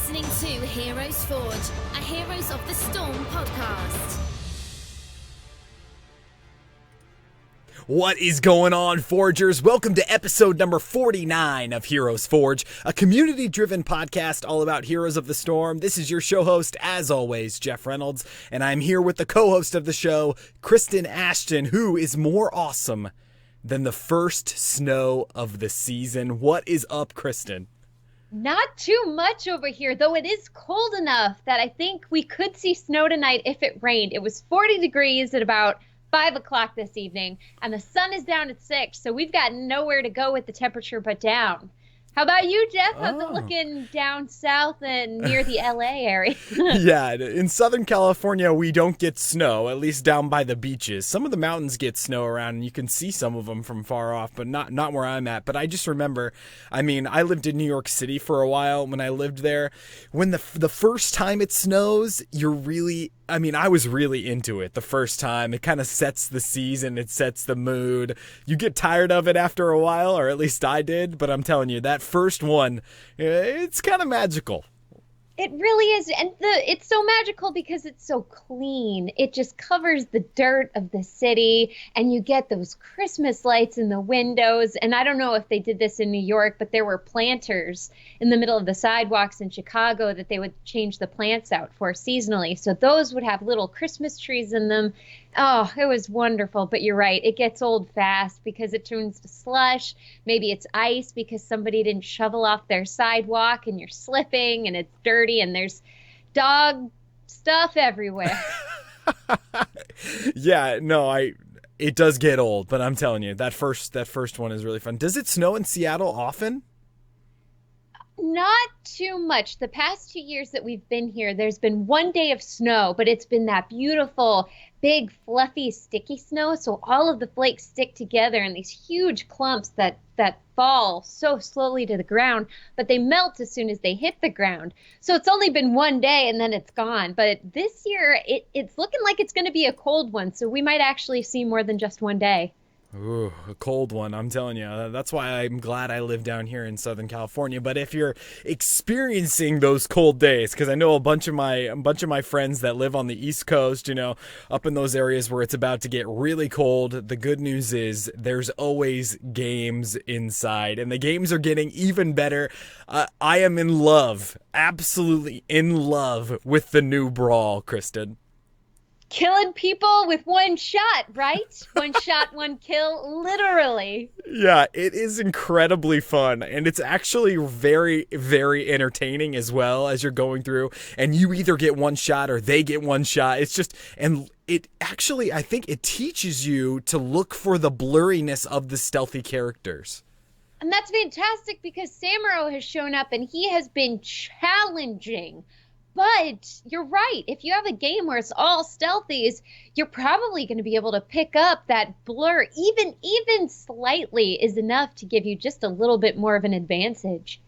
listening to Heroes Forge, a Heroes of the Storm podcast. What is going on, Forgers? Welcome to episode number 49 of Heroes Forge, a community-driven podcast all about Heroes of the Storm. This is your show host, as always, Jeff Reynolds, and I'm here with the co-host of the show, Kristen Ashton, who is more awesome than the first snow of the season. What is up, Kristen? Not too much over here, though it is cold enough that I think we could see snow tonight if it rained. It was 40 degrees at about 5 o'clock this evening, and the sun is down at 6, so we've got nowhere to go with the temperature but down. How about you, Jeff? How's it looking down south and near the LA area? Yeah, in Southern California, we don't get snow, at least down by the beaches. Some of the mountains get snow around, and you can see some of them from far off, but not where I'm at. But I just remember, I lived in New York City for a while when I lived there. When the first time it snows, I was really into it the first time. It kind of sets the season. It sets the mood. You get tired of it after a while, or at least I did. But I'm telling you, that first one, it's kind of magical. It really is. And it's so magical because it's so clean. It just covers the dirt of the city, and you get those Christmas lights in the windows. And I don't know if they did this in New York, but there were planters in the middle of the sidewalks in Chicago that they would change the plants out for seasonally. So those would have little Christmas trees in them. Oh, it was wonderful. But you're right. It gets old fast because it turns to slush. Maybe it's ice because somebody didn't shovel off their sidewalk and you're slipping and it's dirty and there's dog stuff everywhere. Yeah, no, it does get old, but I'm telling you, that first one is really fun. Does it snow in Seattle often? Not too much. The past 2 years that we've been here, there's been one day of snow, but it's been that beautiful, big, fluffy, sticky snow. So all of the flakes stick together in these huge clumps that fall so slowly to the ground, but they melt as soon as they hit the ground. So it's only been one day and then it's gone. But this year, it's looking like it's going to be a cold one. So we might actually see more than just one day. Ooh, a cold one, I'm telling you. That's why I'm glad I live down here in Southern California. But if you're experiencing those cold days, because I know a bunch of my friends that live on the East Coast, up in those areas where it's about to get really cold, the good news is there's always games inside, and the games are getting even better. I am in love, absolutely in love with the new Brawl, Kristen. Killing people with one shot, right? One shot, one kill, literally. Yeah, it is incredibly fun, and it's actually very, very entertaining as well as you're going through, and you either get one shot or they get one shot. It's just, and it actually, I think it teaches you to look for the blurriness of the stealthy characters. And that's fantastic because Samuro has shown up and he has been challenging. But you're right. If you have a game where it's all stealthies, you're probably going to be able to pick up that blur. Even slightly is enough to give you just a little bit more of an advantage.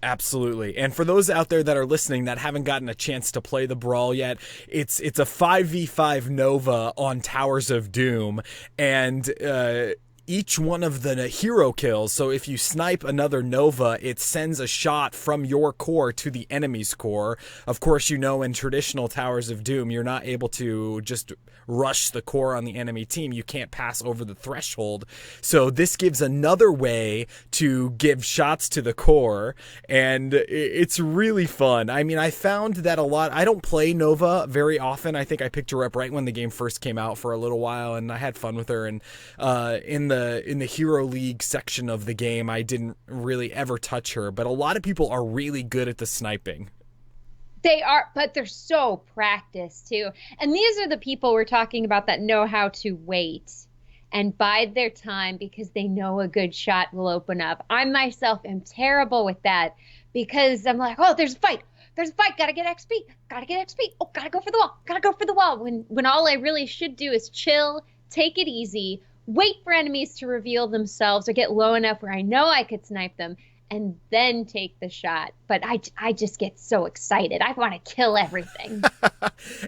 Absolutely. And for those out there that are listening that haven't gotten a chance to play the Brawl yet, it's a 5v5 Nova on Towers of Doom. And each one of the hero kills, so if you snipe another Nova, it sends a shot from your core to the enemy's core. Of course, in traditional Towers of Doom, you're not able to just rush the core on the enemy team. You can't pass over the threshold. So this gives another way to give shots to the core, and it's really fun. I found that I don't play Nova very often. I think I picked her up right when the game first came out for a little while, and I had fun with her. And in the Hero League section of the game, I didn't really ever touch her, but a lot of people are really good at the sniping. They are, but they're so practiced too. And these are the people we're talking about that know how to wait and bide their time because they know a good shot will open up. I myself am terrible with that because I'm like, oh, there's a fight. Gotta get XP. Oh, gotta go for the wall. When all I really should do is chill, take it easy, wait for enemies to reveal themselves or get low enough where I know I could snipe them, and then take the shot. But I just get so excited. I want to kill everything.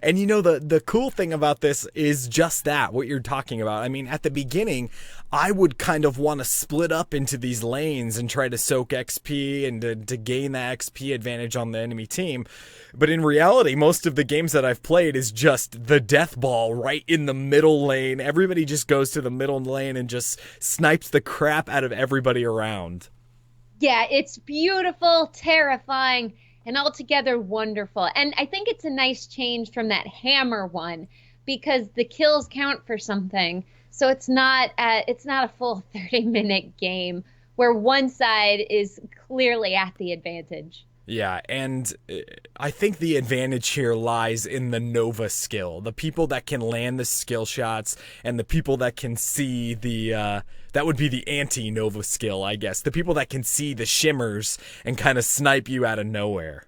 And you know, the cool thing about this is just that, what you're talking about. I mean, at the beginning, I would kind of want to split up into these lanes and try to soak XP and to gain that XP advantage on the enemy team. But in reality, most of the games that I've played is just the death ball right in the middle lane. Everybody just goes to the middle lane and just snipes the crap out of everybody around. Yeah, it's beautiful, terrifying, and altogether wonderful. And I think it's a nice change from that hammer one, because the kills count for something. So it's not a full 30-minute game where one side is clearly at the advantage. Yeah, and I think the advantage here lies in the Nova skill. The people that can land the skill shots and the people that can see the, that would be the anti-Nova skill, I guess. The people that can see the shimmers and kind of snipe you out of nowhere.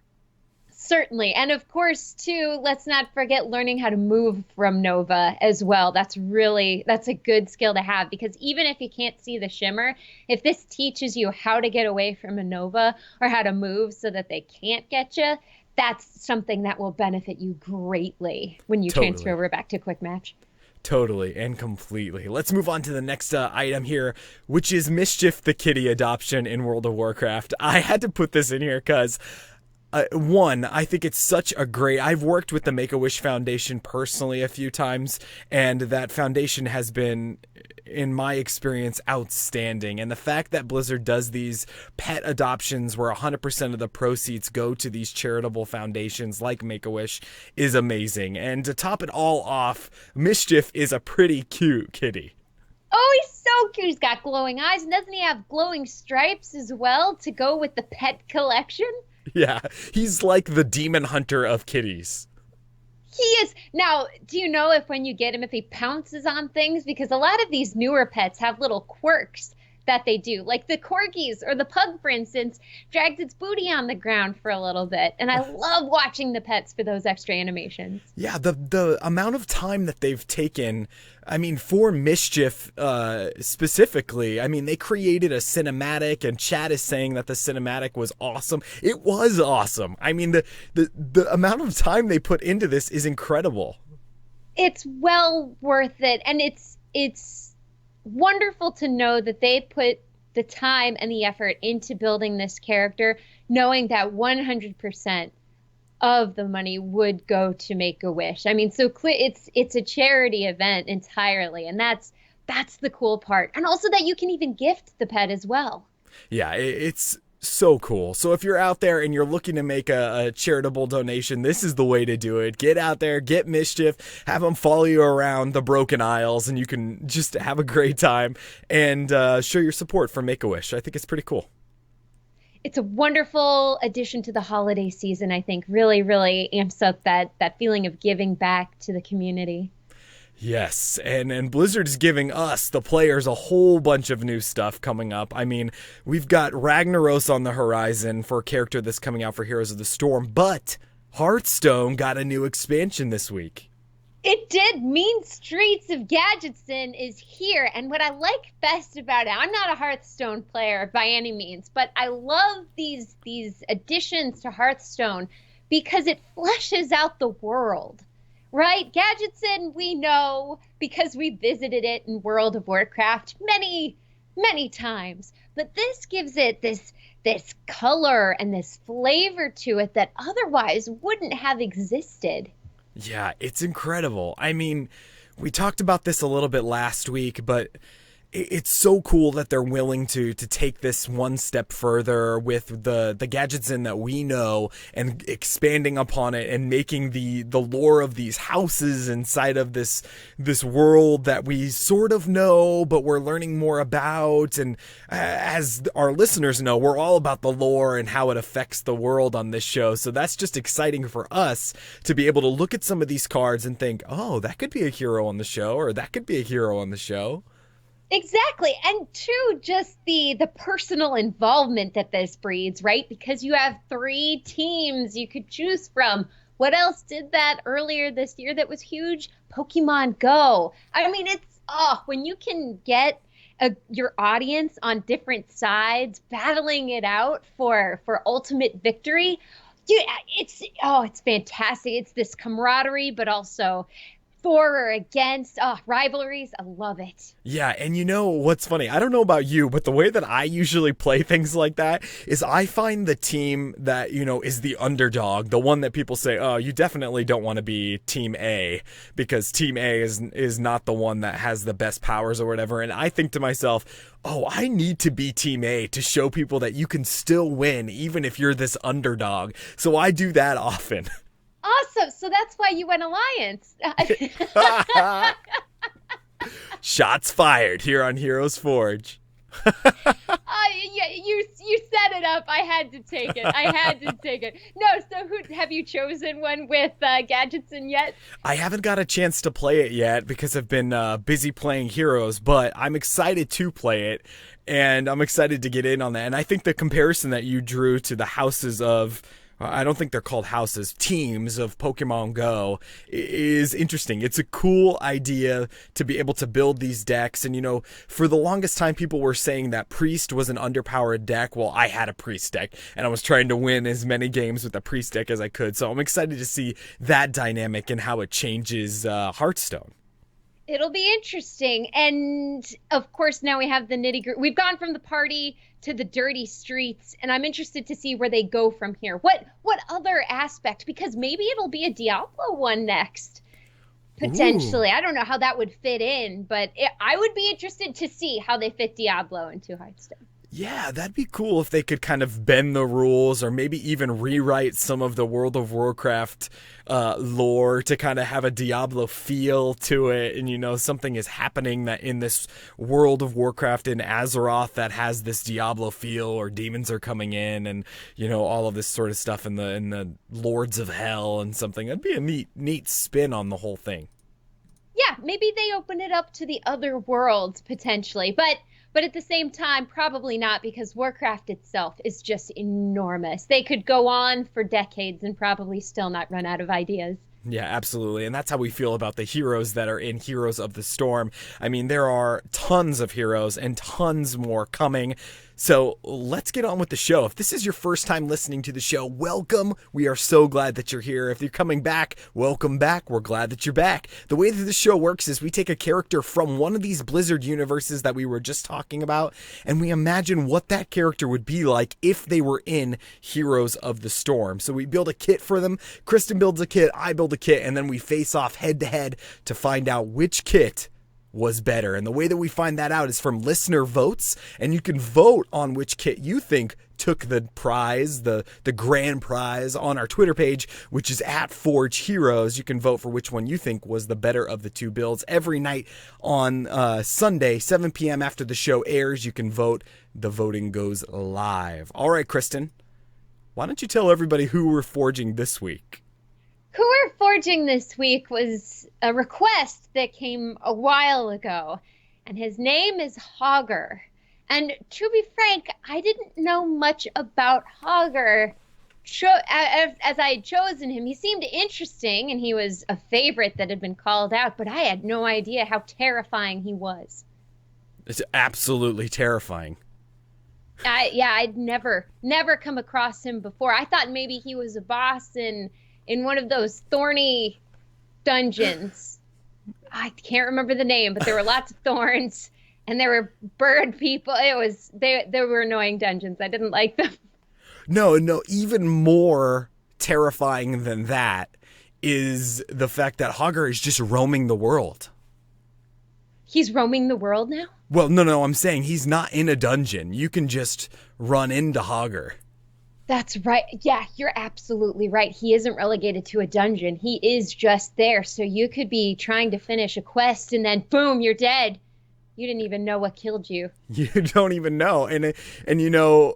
Certainly. And of course, too, let's not forget learning how to move from Nova as well. That's a good skill to have, because even if you can't see the shimmer, if this teaches you how to get away from a Nova or how to move so that they can't get you, that's something that will benefit you greatly when you transfer over back to Quick Match. Totally and completely. Let's move on to the next item here, which is Mischief the Kitty adoption in World of Warcraft. I had to put this in here because one, I think it's such a great... I've worked with the Make-A-Wish Foundation personally a few times, and that foundation has been, in my experience, outstanding. And the fact that Blizzard does these pet adoptions where 100% of the proceeds go to these charitable foundations like Make-A-Wish is amazing. And to top it all off, Mischief is a pretty cute kitty. Oh, he's so cute. He's got glowing eyes, and doesn't he have glowing stripes as well to go with the pet collection? Yeah, he's like the demon hunter of kitties. He is. Now, do you know if when you get him, if he pounces on things? Because a lot of these newer pets have little quirks that they do. Like the corgis or the pug, for instance, drags its booty on the ground for a little bit. And I love watching the pets for those extra animations. Yeah, the amount of time that they've taken, I mean, for Mischief specifically, I mean, they created a cinematic, and chat is saying that the cinematic was awesome. It was awesome. I mean, the amount of time they put into this is incredible. It's well worth it. And it's wonderful to know that they put the time and the effort into building this character, knowing that 100% of the money would go to Make-A-Wish. I mean, so it's a charity event entirely, and that's the cool part. And also that you can even gift the pet as well. Yeah, it's so cool. So if you're out there and you're looking to make a charitable donation, this is the way to do it. Get out there, get Mischief, have them follow you around the Broken Isles, and you can just have a great time and show your support for Make-A-Wish. I think it's pretty cool. It's a wonderful addition to the holiday season, I think. Really, really amps up that feeling of giving back to the community. Yes, and Blizzard is giving us, the players, a whole bunch of new stuff coming up. I mean, we've got Ragnaros on the horizon for a character that's coming out for Heroes of the Storm, but Hearthstone got a new expansion this week. It did. Mean Streets of Gadgetzin is here, and what I like best about it, I'm not a Hearthstone player by any means, but I love these additions to Hearthstone because it fleshes out the world. Right? Gadgetzin, we know because we visited it in World of Warcraft many, many times. But this gives it this color and this flavor to it that otherwise wouldn't have existed. Yeah, it's incredible. I mean, we talked about this a little bit last week, but it's so cool that they're willing to take this one step further with the Gadgetzin that we know and expanding upon it and making the lore of these houses inside of this world that we sort of know, but we're learning more about. And as our listeners know, we're all about the lore and how it affects the world on this show. So that's just exciting for us to be able to look at some of these cards and think, oh, that could be a hero on the show, or that could be a hero on the show. Exactly. And two, just the personal involvement that this breeds, right? Because you have 3 teams you could choose from. What else did that earlier this year that was huge? Pokemon Go. I mean, it's when you can get your audience on different sides, battling it out for ultimate victory. Dude, it's fantastic. It's this camaraderie, but also for or against. Oh, rivalries. I love it. Yeah, and you know what's funny? I don't know about you, but the way that I usually play things like that is I find the team that, you know, is the underdog, the one that people say, oh, you definitely don't want to be Team A because Team A is not the one that has the best powers or whatever. And I think to myself, oh, I need to be Team A to show people that you can still win even if you're this underdog. So I do that often. Awesome. So that's why you went Alliance. Shots fired here on HeroesForge. Yeah, you set it up. I had to take it. No, so who have you chosen one with Gadgetson yet? I haven't got a chance to play it yet because I've been busy playing Heroes, but I'm excited to play it, and I'm excited to get in on that. And I think the comparison that you drew to the houses of, I don't think they're called houses, teams of Pokemon Go is interesting. It's a cool idea to be able to build these decks. And, you know, for the longest time, people were saying that Priest was an underpowered deck. Well, I had a Priest deck, and I was trying to win as many games with a Priest deck as I could. So I'm excited to see that dynamic and how it changes Hearthstone. It'll be interesting. And of course, now we have the nitty-gritty. We've gone from the party to the dirty streets, and I'm interested to see where they go from here. What other aspect? Because maybe it'll be a Diablo one next, potentially. Ooh. I don't know how that would fit in, but I would be interested to see how they fit Diablo into Hearthstone. Yeah, that'd be cool if they could kind of bend the rules or maybe even rewrite some of the World of Warcraft lore to kind of have a Diablo feel to it. And, you know, something is happening that in this World of Warcraft in Azeroth that has this Diablo feel, or demons are coming in and, you know, all of this sort of stuff in the Lords of Hell and something. That'd be a neat spin on the whole thing. Yeah, maybe they open it up to the other worlds potentially, but at the same time, probably not, because Warcraft itself is just enormous. They could go on for decades and probably still not run out of ideas. Yeah, absolutely. And that's how we feel about the heroes that are in Heroes of the Storm. I mean, there are tons of heroes and tons more coming. So let's get on with the show. If this is your first time listening to the show, welcome. We are so glad that you're here. If you're coming back, welcome back. We're glad that you're back. The way that the show works is we take a character from one of these Blizzard universes that we were just talking about, and we imagine what that character would be like if they were in Heroes of the Storm. So we build a kit for them. Kristen builds a kit, I build a kit, and then we face off head to head to find out which kit was better. And the way that we find that out is from listener votes, and you can vote on which kit you think took the prize, the grand prize, on our Twitter page, which is @ForgeHeroes. You can vote for which one you think was the better of the two builds. Every night on Sunday, 7 p.m. after the show airs, you can vote. The voting goes live. All right, Kristen, why don't you tell everybody who we're forging this week? Who we're forging this week was a request that came a while ago, and his name is Hogger. And to be frank, I didn't know much about Hogger. As I had chosen him, he seemed interesting, and he was a favorite that had been called out, but I had no idea how terrifying he was. It's absolutely terrifying. I'd never come across him before. I thought maybe he was a boss in one of those thorny dungeons. I can't remember the name, but there were lots of thorns, and there were bird people. They were annoying dungeons. I didn't like them. No, even more terrifying than that is the fact that Hogger is just roaming the world. He's roaming the world now? Well, no, I'm saying he's not in a dungeon. You can just run into Hogger. That's right. Yeah, you're absolutely right. He isn't relegated to a dungeon. He is just there. So you could be trying to finish a quest and then boom, you're dead. You didn't even know what killed you. You don't even know. And you know,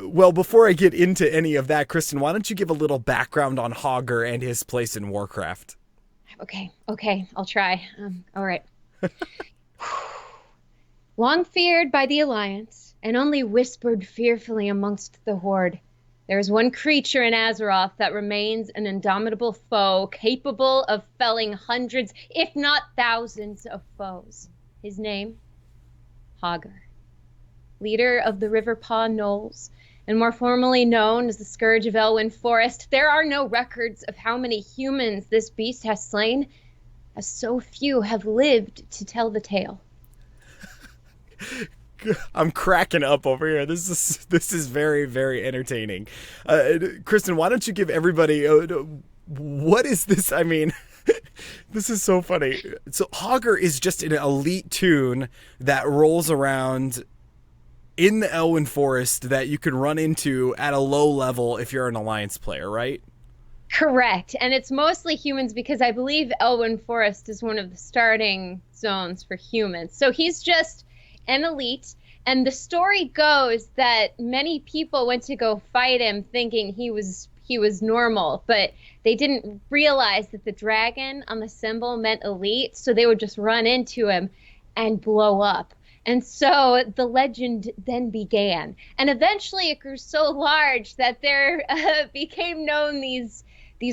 well, before I get into any of that, Kristen, why don't you give a little background on Hogger and his place in Warcraft? Okay, I'll try. All right. Long feared by the Alliance and only whispered fearfully amongst the Horde, there is one creature in Azeroth that remains an indomitable foe, capable of felling hundreds, if not thousands, of foes. His name? Hogger, leader of the Riverpaw Gnolls, and more formally known as the Scourge of Elwynn Forest. There are no records of how many humans this beast has slain, as so few have lived to tell the tale. I'm cracking up over here. This is very, very entertaining. Kristen, why don't you give everybody what is this? I mean, this is so funny. So Hogger is just an elite toon that rolls around in the Elwynn Forest that you can run into at a low level if you're an Alliance player, right? Correct. And it's mostly humans because I believe Elwynn Forest is one of the starting zones for humans. So he's just an elite. And the story goes that many people went to go fight him thinking he was normal, but they didn't realize that the dragon on the symbol meant elite, so they would just run into him and blow up. And so the legend then began. And eventually it grew so large that there became known these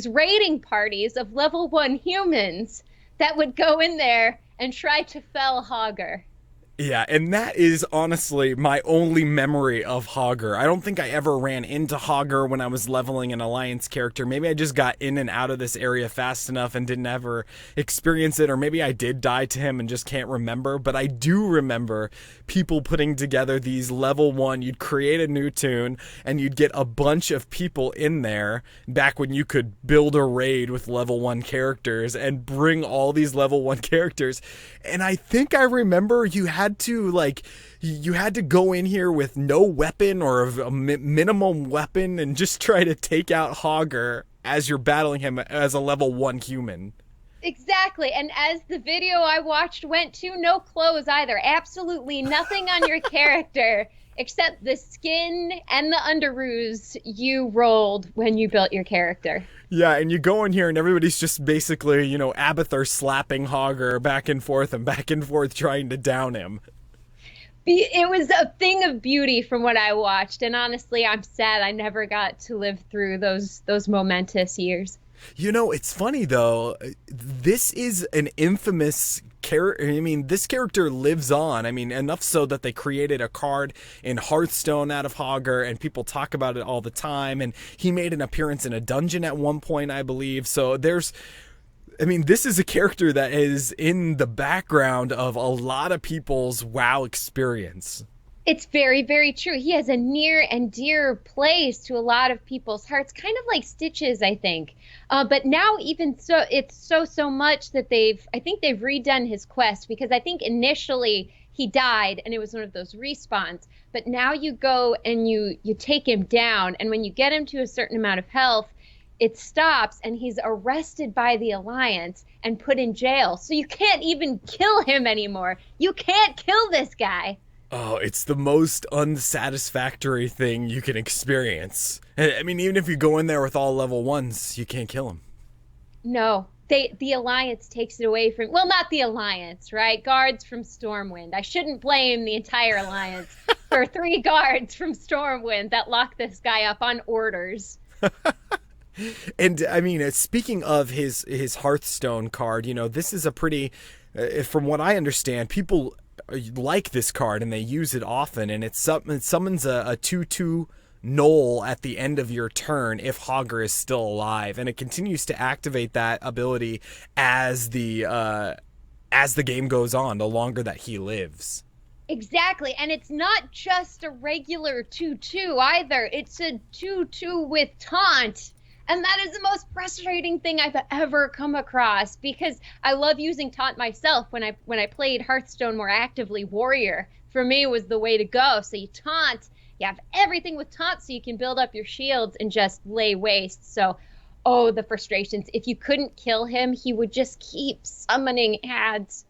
raiding parties of level 1 humans that would go in there and try to fell Hogger. Yeah, and that is honestly my only memory of Hogger. I don't think I ever ran into Hogger when I was leveling an Alliance character. Maybe I just got in and out of this area fast enough and didn't ever experience it, or maybe I did die to him and just can't remember. But I do remember people putting together these level 1. You'd create a new toon, and you'd get a bunch of people in there back when you could build a raid with level 1 characters and bring all these level 1 characters. And I think I remember you had to go in here with no weapon or a minimum weapon and just try to take out Hogger as you're battling him as a level 1 human. Exactly. And as the video I watched went to, no clothes either. Absolutely nothing on your character except the skin and the underoos you rolled when you built your character. Yeah, and you go in here and everybody's just basically, Abathur slapping Hogger back and forth trying to down him. It was a thing of beauty from what I watched, and honestly, I'm sad I never got to live through those momentous years. It's funny though. This is an infamous character. I mean, this character lives on. I mean, enough so that they created a card in Hearthstone out of Hogger, and people talk about it all the time. And he made an appearance in a dungeon at one point, I believe. So this is a character that is in the background of a lot of people's WoW experience. It's very, very true. He has a near and dear place to a lot of people's hearts, kind of like Stitches, I think. But now even so, it's so much that I think they've redone his quest, because I think initially he died and it was one of those respawns. But now you go and you take him down, and when you get him to a certain amount of health, it stops and he's arrested by the Alliance and put in jail. So you can't even kill him anymore. You can't kill this guy. Oh, it's the most unsatisfactory thing you can experience. I mean, even if you go in there with all level 1s, you can't kill him. No, the Alliance takes it away from... Well, not the Alliance, right? Guards from Stormwind. I shouldn't blame the entire Alliance for 3 guards from Stormwind that locked this guy up on orders. And, I mean, speaking of his Hearthstone card, this is a pretty... from what I understand, people like this card and they use it often, and it summons a 2/2 gnoll at the end of your turn if Hogger is still alive, and it continues to activate that ability as the game goes on, the longer that he lives. Exactly, and it's not just a regular 2/2 either. It's a 2/2 with taunt. And that is the most frustrating thing I've ever come across, because I love using taunt myself. When I played Hearthstone more actively, Warrior, for me, was the way to go. So you taunt, you have everything with taunt so you can build up your shields and just lay waste. So, the frustrations. If you couldn't kill him, he would just keep summoning ads.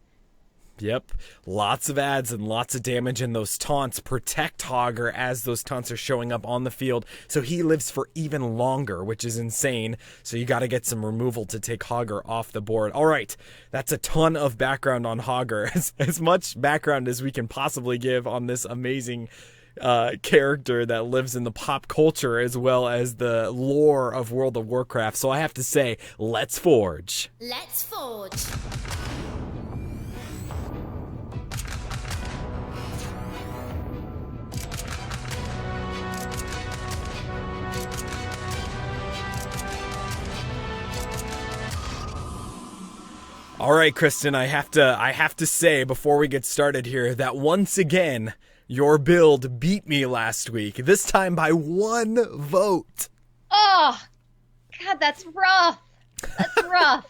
Yep, lots of ads and lots of damage, and those taunts protect Hogger as those taunts are showing up on the field, so he lives for even longer, which is insane. So you got to get some removal to take Hogger off the board. All right, that's a ton of background on Hogger, as much background as we can possibly give on this amazing character that lives in the pop culture as well as the lore of World of Warcraft. So I have to say, let's forge. Let's forge. All right, Kristen, I have to say before we get started here that once again, your build beat me last week, this time by 1 vote. Oh, God, that's rough. That's rough.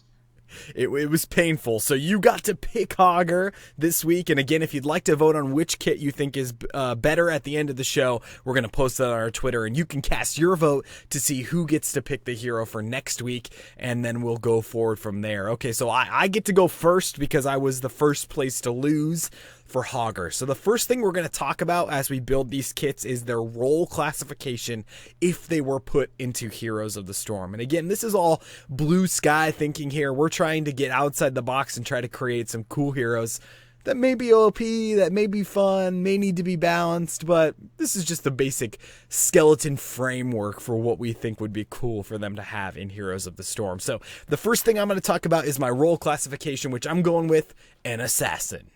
It was painful. So you got to pick Hogger this week. And again, if you'd like to vote on which kit you think is better at the end of the show, we're going to post that on our Twitter. And you can cast your vote to see who gets to pick the hero for next week. And then we'll go forward from there. Okay, so I get to go first because I was the first place to lose for Hogger. So the first thing we're going to talk about as we build these kits is their role classification if they were put into Heroes of the Storm. And again, this is all blue sky thinking here. We're trying to get outside the box and try to create some cool heroes that may be OP, that may be fun, may need to be balanced, but this is just the basic skeleton framework for what we think would be cool for them to have in Heroes of the Storm. So the first thing I'm going to talk about is my role classification, which I'm going with an assassin.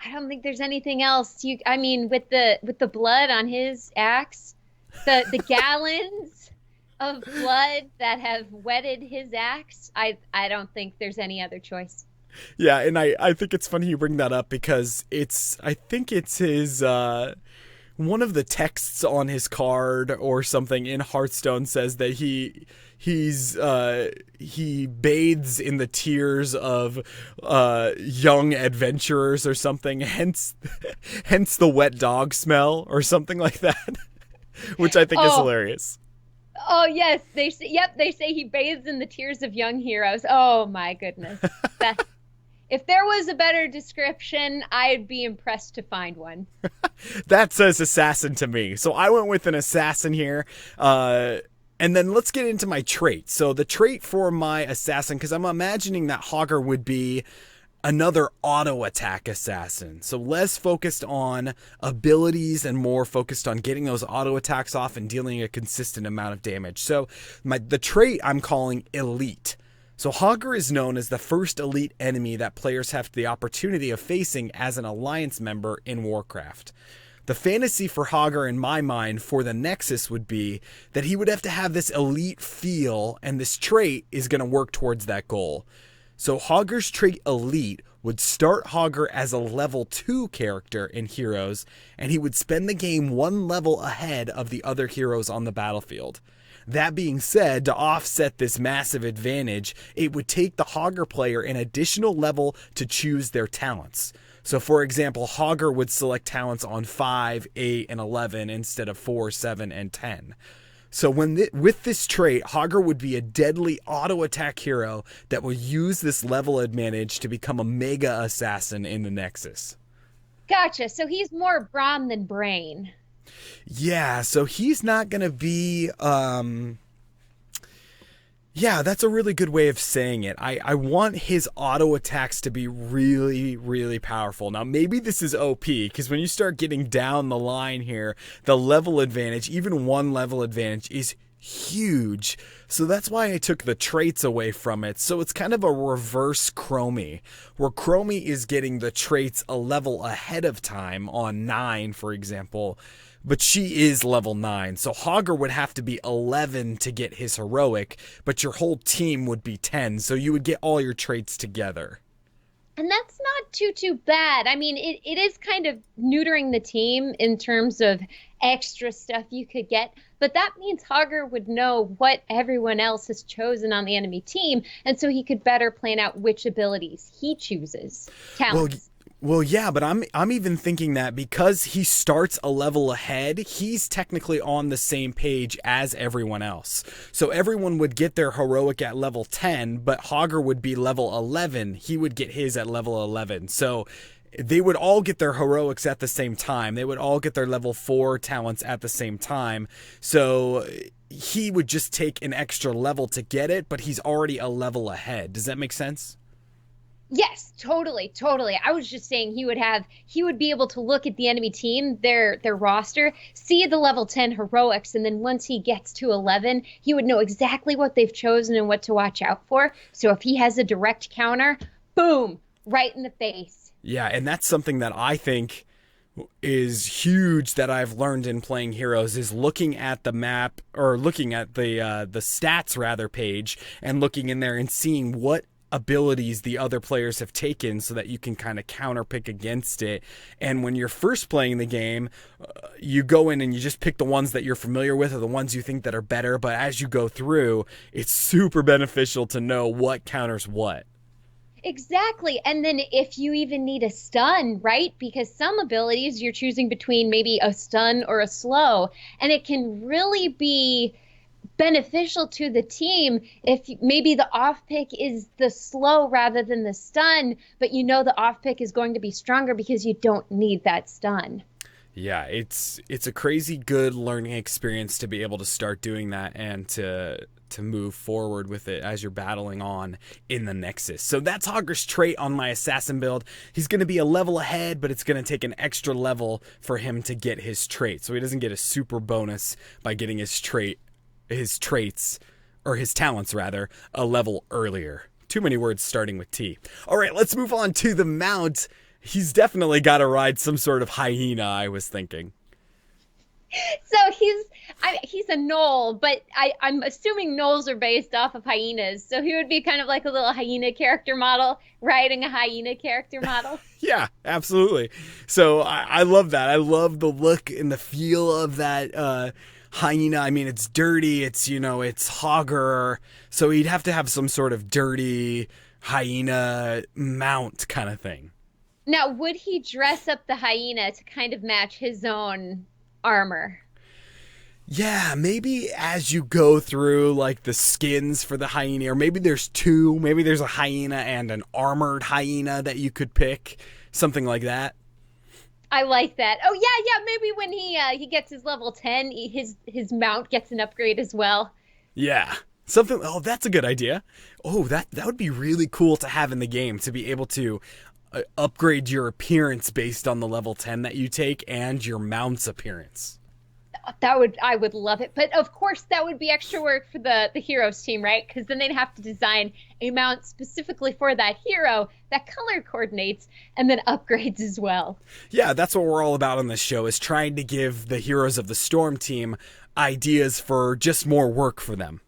I don't think there's anything else. I mean, with the blood on his axe, the gallons of blood that have wetted his axe, I don't think there's any other choice. Yeah, and I think it's funny you bring that up because I think it's his one of the texts on his card or something in Hearthstone says that he bathes in the tears of young adventurers or something, hence the wet dog smell or something like that, which I think is hilarious. Oh yes, they say he bathes in the tears of young heroes. Oh my goodness. If there was a better description, I'd be impressed to find one. That says assassin to me. So I went with an assassin here. And then let's get into my trait. So the trait for my assassin, because I'm imagining that Hogger would be another auto attack assassin. So less focused on abilities and more focused on getting those auto attacks off and dealing a consistent amount of damage. So the trait I'm calling elite. So Hogger is known as the first elite enemy that players have the opportunity of facing as an alliance member in Warcraft. The fantasy for Hogger in my mind for the Nexus would be that he would have to have this elite feel, and this trait is going to work towards that goal. So Hogger's trait elite would start Hogger as a level 2 character in Heroes, and he would spend the game 1 level ahead of the other heroes on the battlefield. That being said, to offset this massive advantage, it would take the Hogger player an additional level to choose their talents. So for example, Hogger would select talents on 5, 8, and 11 instead of 4, 7, and 10. So with this trait, Hogger would be a deadly auto attack hero that will use this level advantage to become a mega assassin in the Nexus. Gotcha. So he's more brawn than brain. Yeah, so he's not going to be, yeah, that's a really good way of saying it. I want his auto attacks to be really, really powerful. Now, maybe this is OP, because when you start getting down the line here, the level advantage, even 1 level advantage, is huge. So that's why I took the traits away from it. So it's kind of a reverse Chromie, where Chromie is getting the traits a level ahead of time on 9, for example. But she is level 9, so Hogger would have to be 11 to get his heroic, but your whole team would be 10, so you would get all your traits together. And that's not too bad. I mean, it is kind of neutering the team in terms of extra stuff you could get, but that means Hogger would know what everyone else has chosen on the enemy team, and so he could better plan out which abilities he chooses. Talents. Well, yeah, but I'm even thinking that because he starts a level ahead, he's technically on the same page as everyone else. So everyone would get their heroic at level 10, but Hogger would be level 11. He would get his at level 11. So they would all get their heroics at the same time. They would all get their level 4 talents at the same time. So he would just take an extra level to get it, but he's already a level ahead. Does that make sense? Yes, totally. I was just saying he would be able to look at the enemy team, their roster, see the level 10 heroics, and then once he gets to 11, he would know exactly what they've chosen and what to watch out for. So if he has a direct counter, boom, right in the face. Yeah, and that's something that I think is huge that I've learned in playing Heroes is looking at the map, or looking at the stats rather page, and looking in there and seeing what abilities the other players have taken so that you can kind of counterpick against it. And when you're first playing the game, you go in and you just pick the ones that you're familiar with or the ones you think that are better. But as you go through, it's super beneficial to know what counters what. Exactly. And then if you even need a stun, right? Because some abilities you're choosing between maybe a stun or a slow, and it can really be beneficial to the team if maybe the off pick is the slow rather than the stun, but you know the off pick is going to be stronger because you don't need that stun. Yeah, it's a crazy good learning experience to be able to start doing that and to move forward with it as you're battling on in the Nexus. So that's Hogger's trait on my assassin build. He's going to be a level ahead, but it's going to take an extra level for him to get his trait. So he doesn't get a super bonus by getting his traits, or his talents rather, a level earlier. Too many words starting with T. All right, let's move on to the mount. He's definitely got to ride some sort of hyena, I was thinking. So he's a gnoll, but I'm assuming gnolls are based off of hyenas. So he would be kind of like a little hyena character model, riding a hyena character model. Yeah, absolutely. So I love that. I love the look and the feel of that hyena. I mean, it's dirty. It's Hogger. So he'd have to have some sort of dirty hyena mount kind of thing. Now, would he dress up the hyena to kind of match his own armor? Yeah, maybe as you go through like the skins for the hyena, or maybe there's two, maybe there's a hyena and an armored hyena that you could pick, something like that. I like that. Oh yeah, maybe when he gets his level 10, his mount gets an upgrade as well. Yeah. Something. Oh, that's a good idea. Oh, that would be really cool to have in the game, to be able to upgrade your appearance based on the level 10 that you take and your mount's appearance. I would love it. But of course that would be extra work for the heroes team, right? Because then they'd have to design a mount specifically for that hero that color coordinates and then upgrades as well. Yeah, that's what we're all about on this show, is trying to give the Heroes of the Storm team ideas for just more work for them.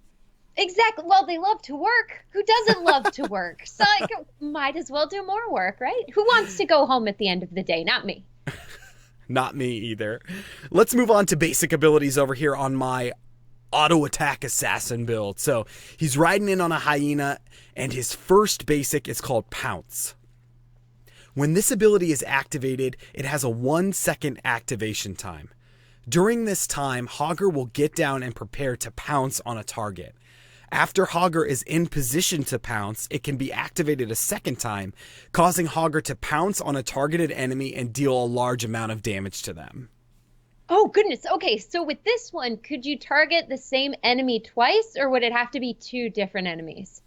Exactly. Well, they love to work. Who doesn't love to work? So might as well do more work, right? Who wants to go home at the end of the day? Not me. Not me either. Let's move on to basic abilities over here on my auto attack assassin build. So he's riding in on a hyena, and his first basic is called Pounce. When this ability is activated, it has a 1-second activation time. During this time, Hogger will get down and prepare to pounce on a target. After Hogger is in position to pounce, it can be activated a second time, causing Hogger to pounce on a targeted enemy and deal a large amount of damage to them. Oh, goodness. Okay, so with this one, could you target the same enemy twice, or would it have to be two different enemies?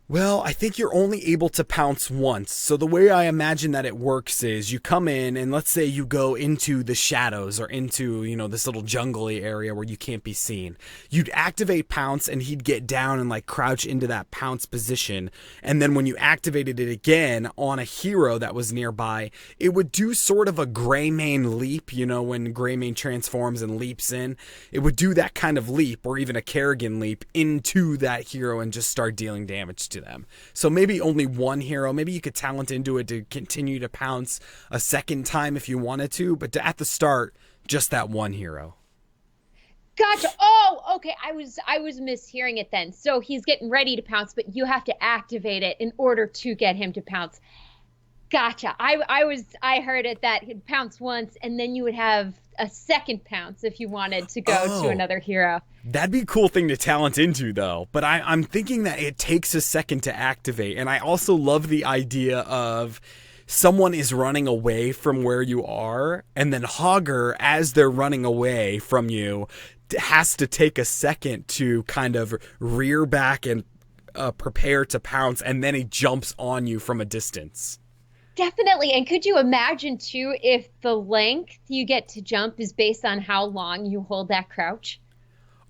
Well, I think you're only able to pounce once. So the way I imagine that it works is you come in and let's say you go into the shadows or into, this little jungly area where you can't be seen. You'd activate pounce and he'd get down and like crouch into that pounce position. And then when you activated it again on a hero that was nearby, it would do sort of a Greymane leap, when Greymane transforms and leaps in. It would do that kind of leap, or even a Kerrigan leap, into that hero and just start dealing damage to them. So maybe only one hero. Maybe you could talent into it to continue to pounce a second time if you wanted to, but at the start, just that one hero. Gotcha. Oh, okay. I was mishearing it then. So he's getting ready to pounce, but you have to activate it in order to get him to pounce. Gotcha. I heard it that he'd pounce once and then you would have a second pounce if you wanted to go to another hero. That'd be a cool thing to talent into, though. But I'm thinking that it takes a second to activate. And I also love the idea of someone is running away from where you are, and then Hogger, as they're running away from you, has to take a second to kind of rear back and prepare to pounce, and then he jumps on you from a distance. Definitely. And could you imagine, too, if the length you get to jump is based on how long you hold that crouch?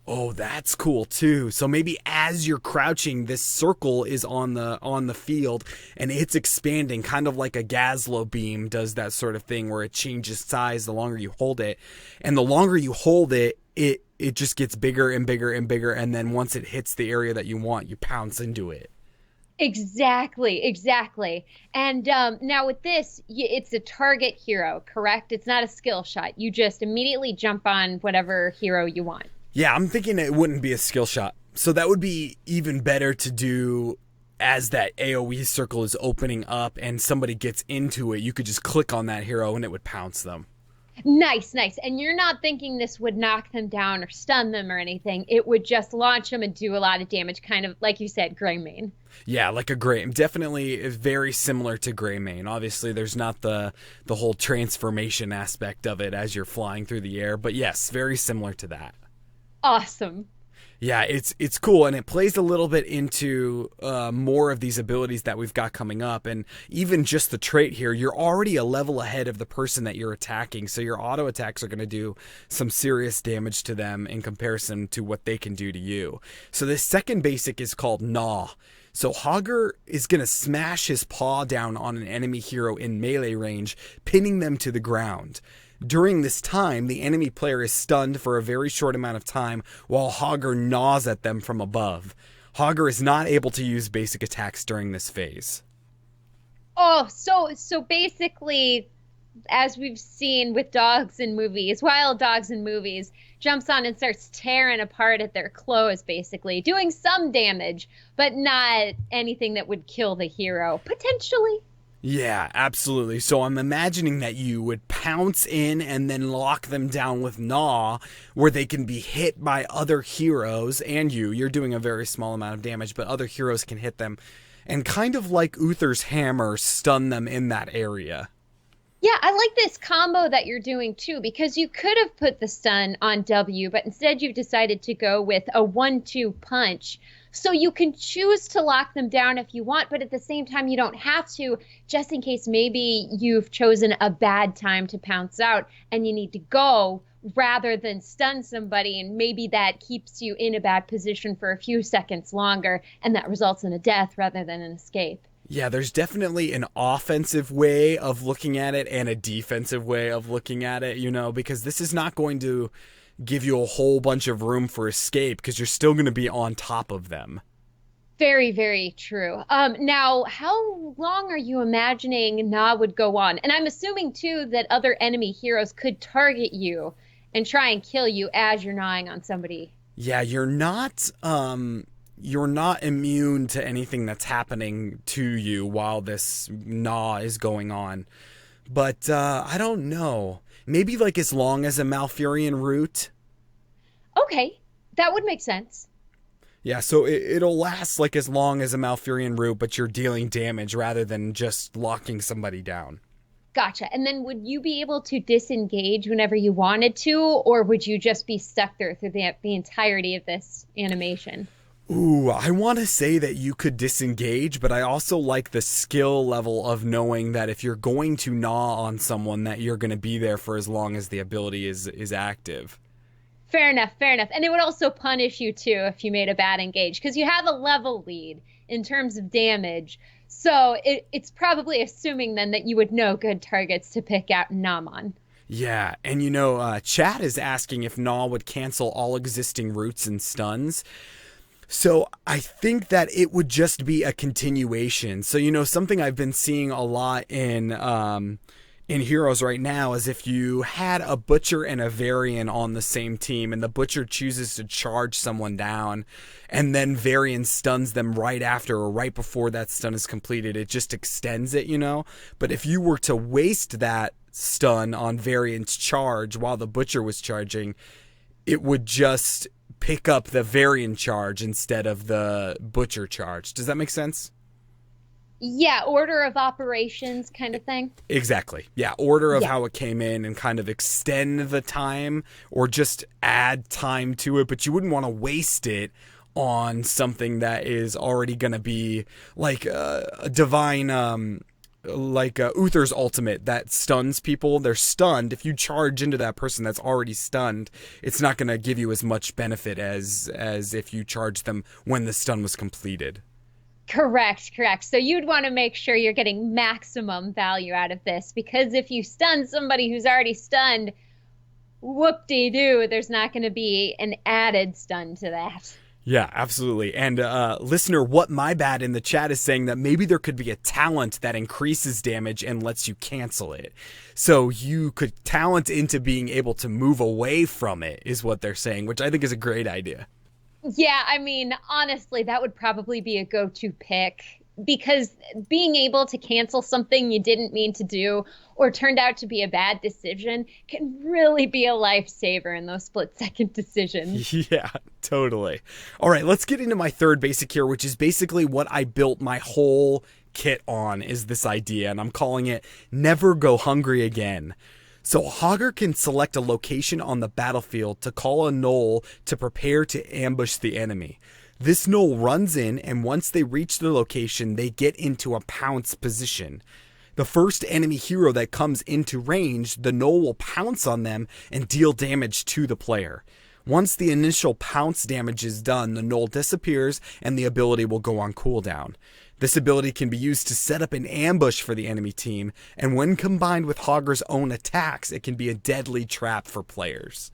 Oh, that's cool, too. So maybe as you're crouching, this circle is on the field, and it's expanding, kind of like a Gazlo beam does that sort of thing where it changes size the longer you hold it. And the longer you hold it, it just gets bigger and bigger and bigger, and then once it hits the area that you want, you pounce into it. Exactly. And now with this, it's a target hero, correct? It's not a skill shot. You just immediately jump on whatever hero you want. Yeah, I'm thinking it wouldn't be a skill shot. So that would be even better to do as that AoE circle is opening up and somebody gets into it. You could just click on that hero and it would pounce them. Nice. And you're not thinking this would knock them down or stun them or anything. It would just launch them and do a lot of damage, kind of like you said, Greymane. Yeah, like a Grey. Definitely is very similar to Greymane. Obviously, there's not the whole transformation aspect of it as you're flying through the air, but yes, very similar to that. Awesome. Yeah, it's cool, and it plays a little bit into more of these abilities that we've got coming up, and even just the trait here, you're already a level ahead of the person that you're attacking, so your auto attacks are going to do some serious damage to them in comparison to what they can do to you. So this second basic is called Gnaw. So Hogger is going to smash his paw down on an enemy hero in melee range, pinning them to the ground. During this time, the enemy player is stunned for a very short amount of time while Hogger gnaws at them from above. Hogger is not able to use basic attacks during this phase. Oh, so basically, as we've seen with dogs in movies, wild dogs in movies, jumps on and starts tearing apart at their clothes, basically, doing some damage, but not anything that would kill the hero, potentially. Yeah, absolutely. So I'm imagining that you would pounce in and then lock them down with Gnaw, where they can be hit by other heroes, and you're doing a very small amount of damage, but other heroes can hit them, and kind of like Uther's hammer, stun them in that area. Yeah, I like this combo that you're doing too, because you could have put the stun on W, but instead you've decided to go with a 1-2 punch. So you can choose to lock them down if you want, but at the same time, you don't have to, just in case maybe you've chosen a bad time to pounce out and you need to go rather than stun somebody, and maybe that keeps you in a bad position for a few seconds longer, and that results in a death rather than an escape. Yeah, there's definitely an offensive way of looking at it and a defensive way of looking at it, because this is not going to give you a whole bunch of room for escape because you're still going to be on top of them. Very, very true. Now, how long are you imagining Na would go on? And I'm assuming, too, that other enemy heroes could target you and try and kill you as you're gnawing on somebody. Yeah, you're not immune to anything that's happening to you while this gnaw is going on. But I don't know. Maybe like as long as a Malfurion root. Okay, that would make sense. Yeah, so it'll last like as long as a Malfurion root, but you're dealing damage rather than just locking somebody down. Gotcha. And then would you be able to disengage whenever you wanted to, or would you just be stuck there through the entirety of this animation? Ooh, I want to say that you could disengage, but I also like the skill level of knowing that if you're going to gnaw on someone, that you're going to be there for as long as the ability is active. Fair enough. And it would also punish you, too, if you made a bad engage, because you have a level lead in terms of damage. So it's probably assuming then that you would know good targets to pick out and nom on. Yeah, and Chad is asking if Gnaw would cancel all existing roots and stuns. So I think that it would just be a continuation. So, something I've been seeing a lot in Heroes right now is if you had a Butcher and a Varian on the same team and the Butcher chooses to charge someone down and then Varian stuns them right after or right before that stun is completed, it just extends it, But if you were to waste that stun on Varian's charge while the Butcher was charging, it would just pick up the Varian charge instead of the Butcher charge. Does that make sense? Yeah, order of operations kind of thing. Exactly. Yeah, order of how it came in and kind of extend the time or just add time to it, but you wouldn't want to waste it on something that is already going to be like a divine like Uther's ultimate that stuns people. They're stunned. If you charge into that person that's already stunned, it's not going to give you as much benefit as if you charge them when the stun was completed. Correct. So you'd want to make sure you're getting maximum value out of this, because if you stun somebody who's already stunned, whoop-de-doo, there's not going to be an added stun to that. Yeah, absolutely. And listener, What My Bad in the chat is saying that maybe there could be a talent that increases damage and lets you cancel it. So you could talent into being able to move away from it, is what they're saying, which I think is a great idea. Yeah, I mean, honestly, that would probably be a go-to pick, because being able to cancel something you didn't mean to do or turned out to be a bad decision can really be a lifesaver in those split-second decisions. Yeah, totally. All right, let's get into my third basic here, which is basically what I built my whole kit on, is this idea, and I'm calling it Never Go Hungry Again. So Hogger can select a location on the battlefield to call a gnoll to prepare to ambush the enemy. This gnoll runs in, and once they reach the location, they get into a pounce position. The first enemy hero that comes into range, the gnoll will pounce on them and deal damage to the player. Once the initial pounce damage is done, the gnoll disappears and the ability will go on cooldown. This ability can be used to set up an ambush for the enemy team, and when combined with Hogger's own attacks, it can be a deadly trap for players.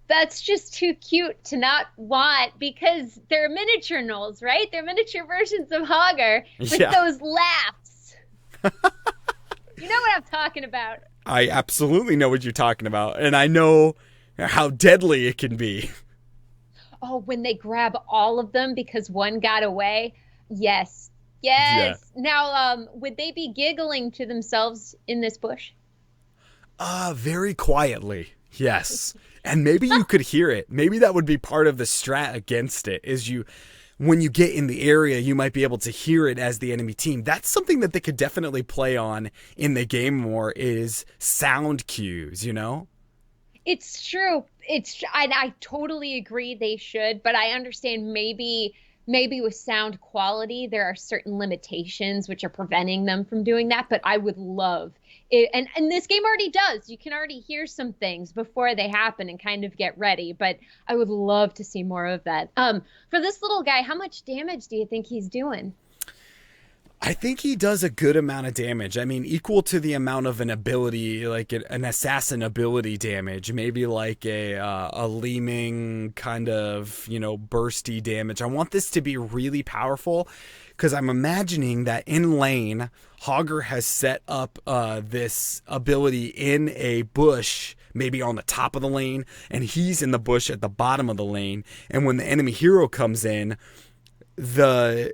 That's just too cute to not want, because they're miniature gnolls, right? They're miniature versions of Hogger with those laughs. You know what I'm talking about. I absolutely know what you're talking about, and I know how deadly it can be. Oh, when they grab all of them because one got away? Yes. Yes. Yeah. Now, would they be giggling to themselves in this bush? Very quietly. Yes. And maybe you could hear it. Maybe that would be part of the strat against it, is when you get in the area, you might be able to hear it as the enemy team. That's something that they could definitely play on in the game more, is sound cues, you know? It's true. I totally agree they should, but I understand maybe with sound quality, there are certain limitations which are preventing them from doing that, but I would love it. And this game already does. You can already hear some things before they happen and kind of get ready, but I would love to see more of that. For this little guy, how much damage do you think he's doing? I think he does a good amount of damage. I mean, equal to the amount of an ability, like an assassin ability damage, maybe like a leaming kind of, bursty damage. I want this to be really powerful, because I'm imagining that in lane, Hogger has set up this ability in a bush, maybe on the top of the lane, and he's in the bush at the bottom of the lane. And when the enemy hero comes in, the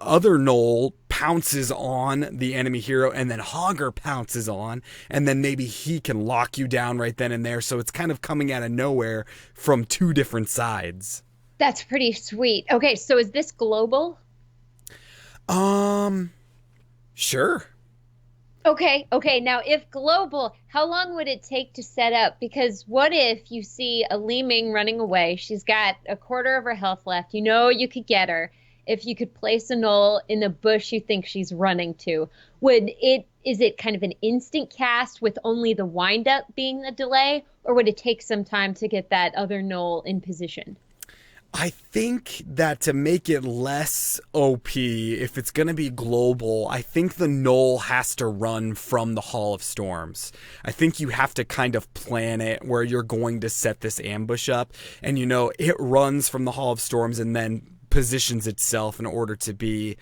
other gnoll pounces on the enemy hero, and then Hogger pounces on, and then maybe he can lock you down right then and there. So it's kind of coming out of nowhere from two different sides. That's pretty sweet. Okay, so is this global? Sure. Okay. Now, if global, how long would it take to set up? Because what if you see a Leeming running away? She's got a quarter of her health left. You know you could get her if you could place a gnoll in the bush you think she's running to. Is it kind of an instant cast with only the wind up being the delay, or would it take some time to get that other gnoll in position? I think that to make it less OP, if it's going to be global, I think the gnoll has to run from the Hall of Storms. I think you have to kind of plan it where you're going to set this ambush up, and it runs from the Hall of Storms and then positions itself in order to be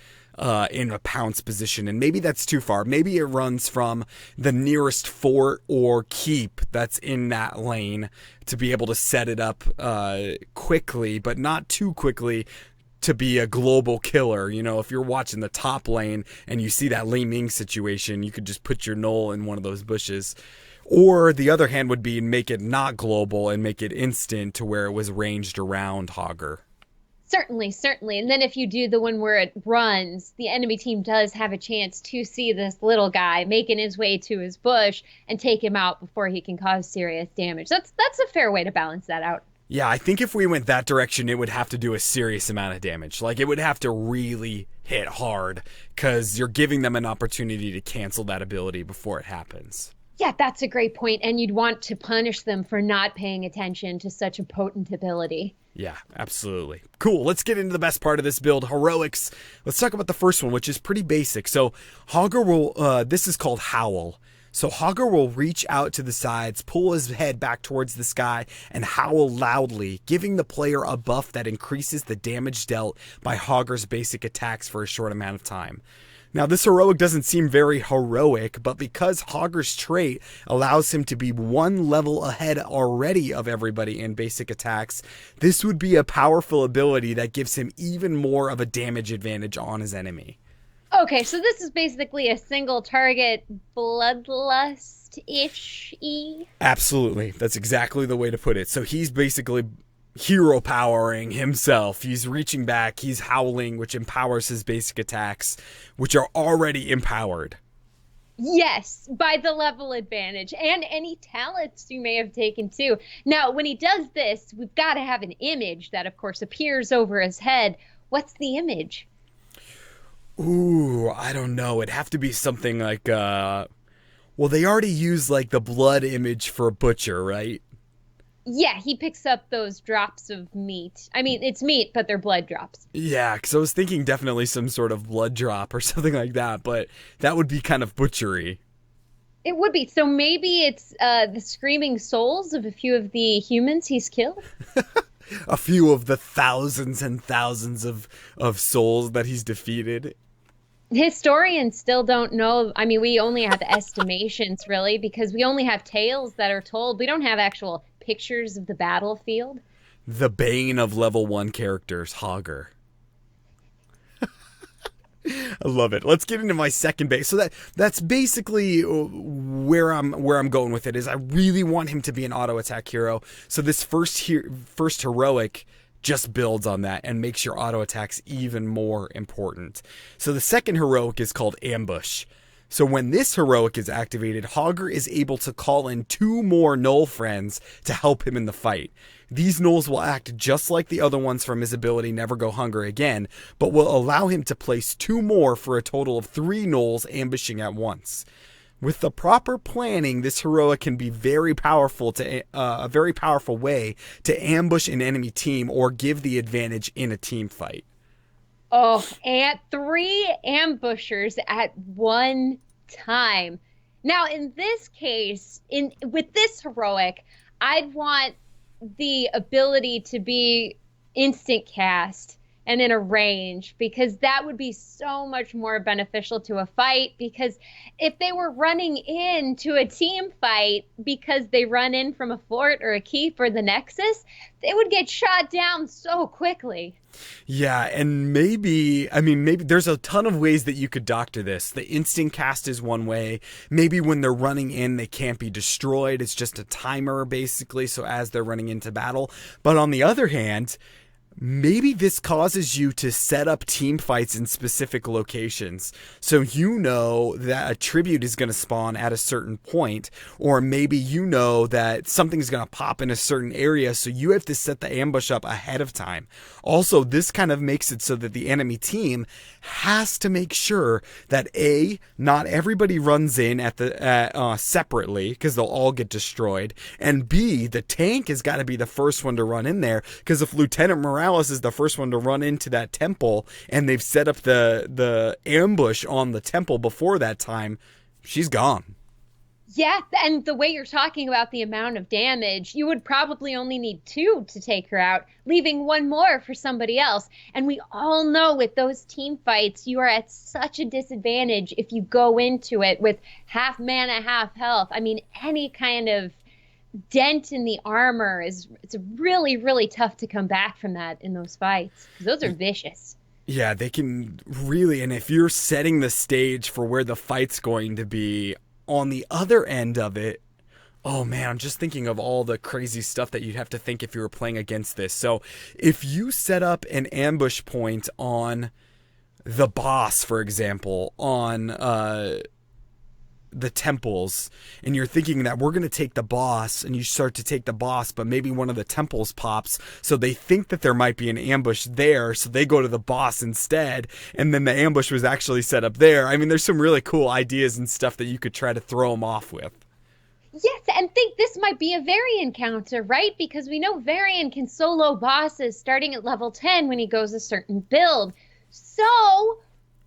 in a pounce position. And maybe that's too far. Maybe it runs from the nearest fort or keep that's in that lane to be able to set it up quickly, but not too quickly to be a global killer. If you're watching the top lane and you see that Li Ming situation, you could just put your gnoll in one of those bushes. Or the other hand would be make it not global and make it instant to where it was ranged around Hogger. Certainly. And then if you do the one where it runs, the enemy team does have a chance to see this little guy making his way to his bush and take him out before he can cause serious damage. That's a fair way to balance that out. Yeah, I think if we went that direction, it would have to do a serious amount of damage. Like, it would have to really hit hard, because you're giving them an opportunity to cancel that ability before it happens. Yeah, that's a great point. And you'd want to punish them for not paying attention to such a potent ability. Yeah, absolutely. Cool. Let's get into the best part of this build, heroics. Let's talk about the first one, which is pretty basic. So Hogger will, this is called Howl. So Hogger will reach out to the sides, pull his head back towards the sky, and howl loudly, giving the player a buff that increases the damage dealt by Hogger's basic attacks for a short amount of time. Now, this heroic doesn't seem very heroic, but because Hogger's trait allows him to be one level ahead already of everybody in basic attacks, this would be a powerful ability that gives him even more of a damage advantage on his enemy. Okay, so this is basically a single target bloodlust-ish. Absolutely. That's exactly the way to put it. So he's basically hero powering himself. He's reaching back, he's howling, which empowers his basic attacks, which are already empowered. Yes, by the level advantage and any talents you may have taken too. Now, when he does this, we've got to have an image that, of course, appears over his head. What's the image? Ooh, I don't know. It'd have to be something like, well, they already use, like, the blood image for a butcher, right? Yeah, he picks up those drops of meat. I mean, it's meat, but they're blood drops. Yeah, because I was thinking definitely some sort of blood drop or something like that, but that would be kind of butchery. It would be. So maybe it's the screaming souls of a few of the humans he's killed? A few of the thousands and thousands of souls that he's defeated. Historians still don't know. I mean, we only have estimations, really, because we only have tales that are told. We don't have actual pictures of the battlefield. The bane of level 1 characters, Hogger. I love it. Let's get into my second base. So that's basically where I'm going with it. Is I really want him to be an auto attack hero. So this first heroic just builds on that and makes your auto attacks even more important. So the second heroic is called Ambush. So when this heroic is activated, Hogger is able to call in 2 more gnoll friends to help him in the fight. These gnolls will act just like the other ones from his ability Never Go Hunger Again, but will allow him to place 2 more for a total of 3 gnolls ambushing at once. With the proper planning, this heroic can be very powerful a very powerful way to ambush an enemy team or give the advantage in a team fight. Oh, and 3 ambushers at one time. Now, in this case, with this heroic, I'd want the ability to be instant cast and in a range, because that would be so much more beneficial to a fight. Because if they were running into a team fight because they run in from a fort or a keep or the Nexus, they would get shot down so quickly. Yeah, and maybe there's a ton of ways that you could doctor this. The instant cast is one way. Maybe when they're running in, they can't be destroyed. It's just a timer, basically, so as they're running into battle. But on the other hand, maybe this causes you to set up team fights in specific locations. So you know that a tribute is going to spawn at a certain point, or maybe you know that something's going to pop in a certain area, so you have to set the ambush up ahead of time. Also, this kind of makes it so that the enemy team has to make sure that A, not everybody runs in separately, because they'll all get destroyed, and B, the tank has got to be the first one to run in there, because if Lieutenant Morales is the first one to run into that temple and they've set up the ambush on the temple before that time, she's gone. Yeah, and the way you're talking about the amount of damage, you would probably only need 2 to take her out, leaving 1 more for somebody else. And we all know with those team fights, you are at such a disadvantage if you go into it with half mana, half health. I mean, any kind of dent in the armor it's really, really tough to come back from that in those fights. Those are vicious. Yeah, they can really, and if you're setting the stage for where the fight's going to be on the other end of it, oh man, I'm just thinking of all the crazy stuff that you'd have to think if you were playing against this. So if you set up an ambush point on the boss, for example, on the temples, and you're thinking that we're going to take the boss, and you start to take the boss, but maybe one of the temples pops, so they think that there might be an ambush there, so they go to the boss instead, and then the ambush was actually set up there. I mean, there's some really cool ideas and stuff that you could try to throw them off with. Yes, and think this might be a Varian counter, right? Because we know Varian can solo bosses starting at level 10 when he goes a certain build. So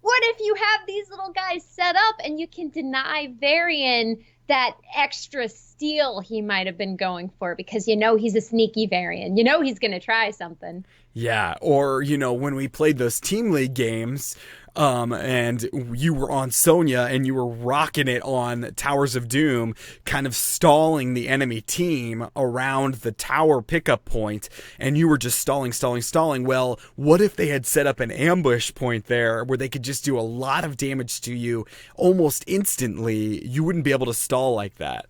what if you have these little guys set up and you can deny Varian that extra steal he might have been going for, because he's a sneaky Varian. He's going to try something. Yeah, or, when we played those Team League games, and you were on Sonya and you were rocking it on Towers of Doom, kind of stalling the enemy team around the tower pickup point, and you were just stalling. Well, what if they had set up an ambush point there where they could just do a lot of damage to you almost instantly? You wouldn't be able to stall like that.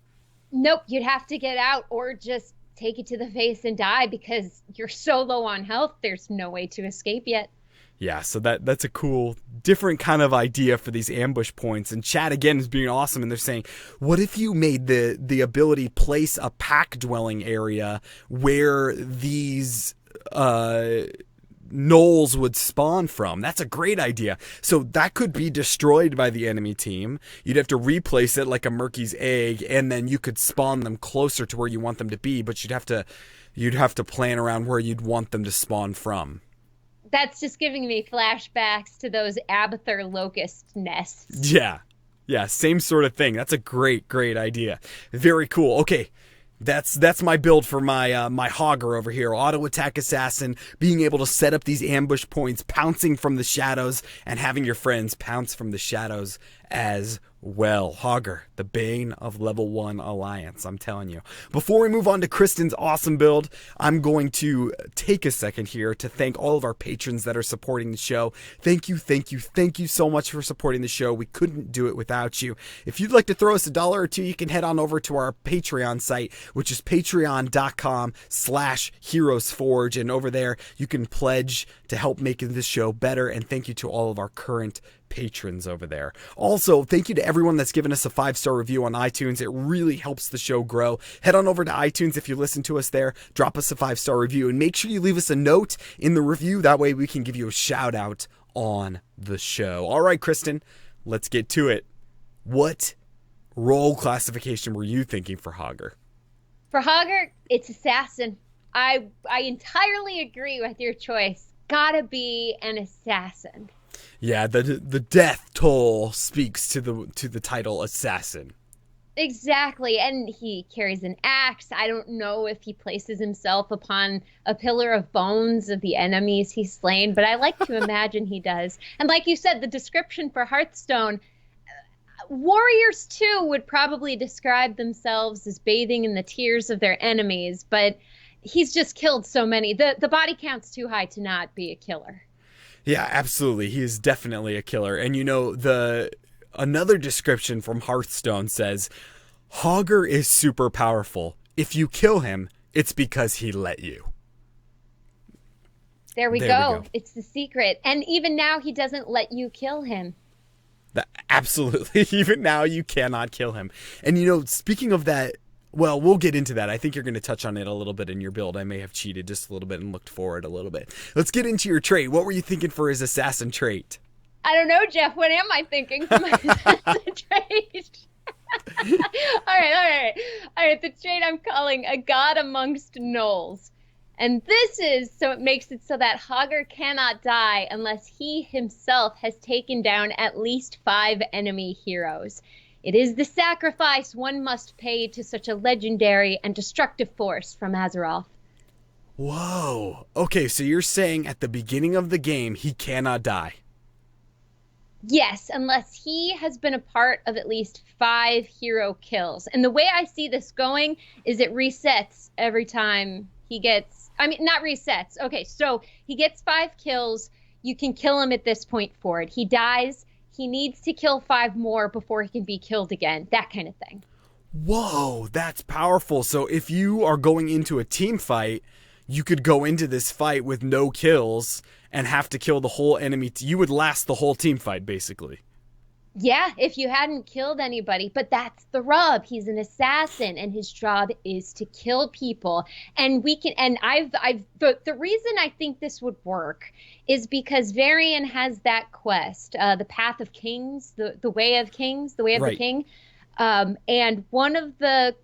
Nope, you'd have to get out or just take it to the face and die, because you're so low on health, there's no way to escape yet. Yeah, so that's a cool, different kind of idea for these ambush points. And chat, again, is being awesome, and they're saying, what if you made the ability place a pack dwelling area where these gnolls would spawn from? That's a great idea. So that could be destroyed by the enemy team. You'd have to replace it like a Murky's egg, and then you could spawn them closer to where you want them to be, but you'd have to plan around where you'd want them to spawn from. That's just giving me flashbacks to those Abathur locust nests. Yeah, same sort of thing. That's a great idea. Very cool. Okay, that's my build for my my Hogger over here. Auto attack assassin, being able to set up these ambush points, pouncing from the shadows, and having your friends pounce from the shadows as well. Hogger, the bane of level 1 Alliance, I'm telling you. Before we move on to Kristen's awesome build, I'm going to take a second here to thank all of our patrons that are supporting the show. Thank you so much for supporting the show. We couldn't do it without you. If you'd like to throw us $1 or $2, you can head on over to our Patreon site, which is patreon.com/HeroesForge, and over there you can pledge to help making this show better, and thank you to all of our current patrons over there. Also, thank you to everyone that's given us a 5-star review on iTunes. It really helps the show grow. Head on over to iTunes if you listen to us there. Drop us a 5-star review, and make sure you leave us a note in the review. That way we can give you a shout out on the show. All right, Kristen, let's get to it. What role classification were you thinking for Hogger? For Hogger, it's assassin. I entirely agree with your choice. Gotta be an assassin. Yeah, the death toll speaks to the title assassin. Exactly, and he carries an axe. I don't know if he places himself upon a pillar of bones of the enemies he's slain, but I like to imagine he does. And like you said, the description for Hearthstone, warriors too would probably describe themselves as bathing in the tears of their enemies, but he's just killed so many. The body count's too high to not be a killer. Yeah, absolutely. He is definitely a killer. And another description from Hearthstone says, Hogger is super powerful. If you kill him, it's because he let you. There we go. It's the secret. And even now, he doesn't let you kill him. Absolutely. Even now, you cannot kill him. And, speaking of that, well, we'll get into that. I think you're going to touch on it a little bit in your build. I may have cheated just a little bit and looked forward a little bit. Let's get into your trait. What were you thinking for his assassin trait? I don't know, Jeff. What am I thinking for my assassin trait? All right. The trait I'm calling a god amongst gnolls. And it makes it so that Hogger cannot die unless he himself has taken down at least 5 enemy heroes. It is the sacrifice one must pay to such a legendary and destructive force from Azeroth. Whoa. Okay, so you're saying at the beginning of the game, he cannot die? Yes, unless he has been a part of at least 5 hero kills. And the way I see this going is it resets every time he gets... not resets. Okay, so he gets 5 kills. You can kill him at this point forward. He dies... He needs to kill 5 more before he can be killed again. That kind of thing. Whoa, that's powerful. So if you are going into a team fight, you could go into this fight with no kills and have to kill the whole enemy. You would last the whole team fight, basically. Yeah, if you hadn't killed anybody. But that's the rub. He's an assassin, and his job is to kill people. And the reason I think this would work is because Varian has that quest, the Path of Kings, the Way of Kings, the Way of the King. And one of the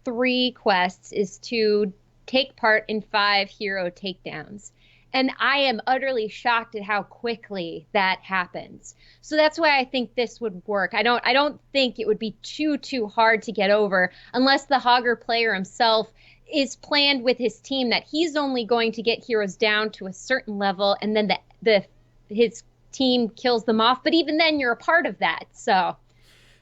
3 quests is to take part in 5 hero takedowns. And I am utterly shocked at how quickly that happens. So that's why I think this would work. I don't think it would be too hard to get over unless the Hogger player himself is planned with his team that he's only going to get heroes down to a certain level, and then his team kills them off. But even then, you're a part of that. So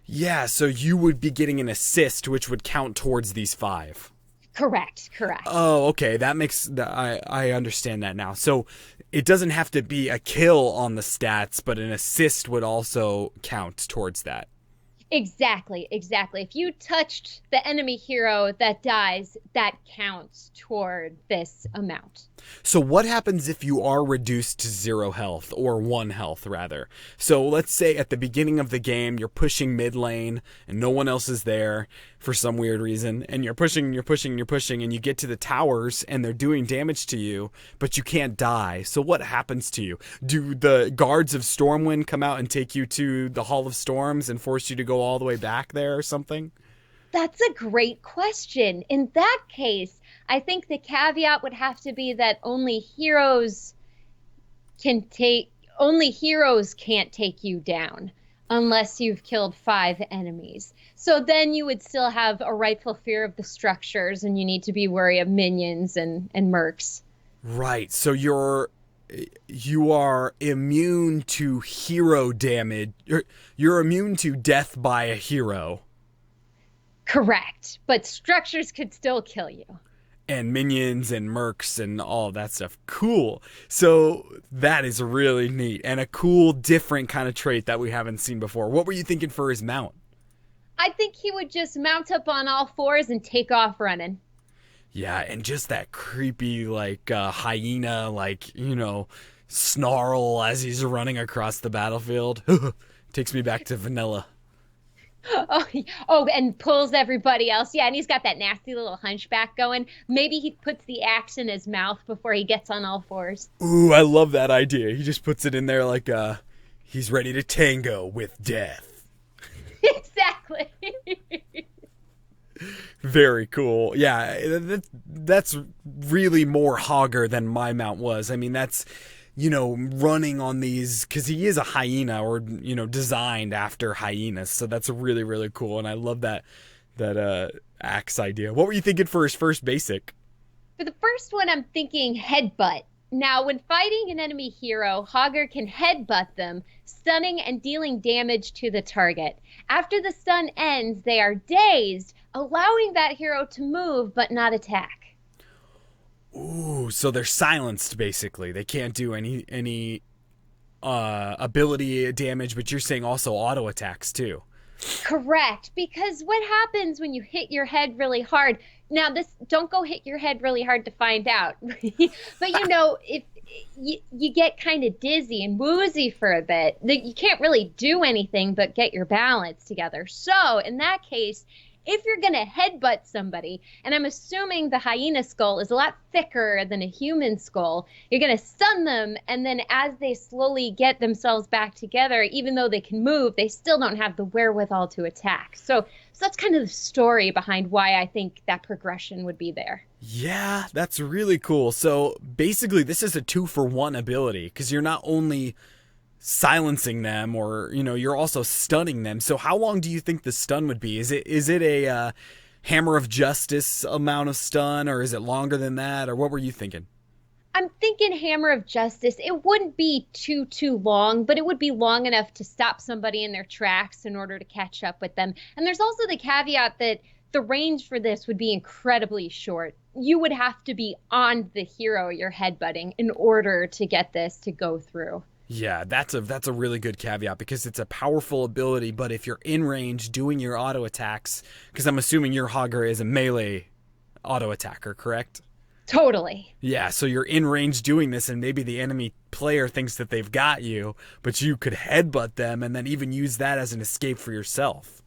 yeah, so you would be getting an assist, which would count towards these 5. Correct. Oh, okay. That makes I understand that now. So it doesn't have to be a kill on the stats, but an assist would also count towards that. Exactly. If you touched the enemy hero that dies, that counts toward this amount. So what happens if you are reduced to 0 health, or 1 health rather? So let's say at the beginning of the game, you're pushing mid lane and no one else is there for some weird reason, and you're pushing, and you get to the towers and they're doing damage to you, but you can't die. So what happens to you? Do the guards of Stormwind come out and take you to the Hall of Storms and force you to go all the way back there or something? That's a great question. In that case, I think the caveat would have to be that only heroes can't take you down unless you've killed 5 enemies. So then you would still have a rightful fear of the structures, and you need to be wary of minions and mercs. Right. So you are immune to hero damage. You're immune to death by a hero. Correct. But structures could still kill you. And minions and mercs and all that stuff. Cool. So that is really neat and a cool, different kind of trait that we haven't seen before. What were you thinking for his mount? I think he would just mount up on all 4s and take off running. Yeah, and just that creepy, hyena, snarl as he's running across the battlefield. Takes me back to vanilla. Oh, and pulls everybody else. Yeah, and he's got that nasty little hunchback going. Maybe he puts the axe in his mouth before he gets on all 4s. Ooh, I love that idea. He just puts it in there like he's ready to tango with death. Exactly. Very cool. Yeah, that's really more Hogger than my mount was. I mean, that's, running on these, because he is a hyena, or, designed after hyenas. So that's really, really cool. And I love that axe idea. What were you thinking for his first basic? For the first one, I'm thinking headbutt. Now, when fighting an enemy hero, Hogger can headbutt them, stunning and dealing damage to the target. After the stun ends, they are dazed, allowing that hero to move but not attack. Ooh, so they're silenced, basically. They can't do any ability damage, but you're saying also auto attacks too. Correct, because what happens when you hit your head really hard? Now, don't go hit your head really hard to find out. But if you get kind of dizzy and woozy for a bit, you can't really do anything but get your balance together. So in that case, if you're going to headbutt somebody, and I'm assuming the hyena skull is a lot thicker than a human skull, you're going to stun them, and then as they slowly get themselves back together, even though they can move, they still don't have the wherewithal to attack. So that's kind of the story behind why I think that progression would be there. Yeah, that's really cool. So basically, this is a 2-for-1 ability, because you're not only silencing them, or you're also stunning them. So how long do you think the stun would be? Is it a Hammer of Justice amount of stun, or is it longer than that, or what were you thinking? I'm thinking Hammer of Justice. It wouldn't be too long, but it would be long enough to stop somebody in their tracks in order to catch up with them. And there's also the caveat that the range for this would be incredibly short. You would have to be on the hero you're headbutting in order to get this to go through. Yeah, that's a really good caveat, because it's a powerful ability, but if you're in range doing your auto attacks, because I'm assuming your Hogger is a melee auto attacker, correct? Totally. Yeah, so you're in range doing this, and maybe the enemy player thinks that they've got you, but you could headbutt them and then even use that as an escape for yourself.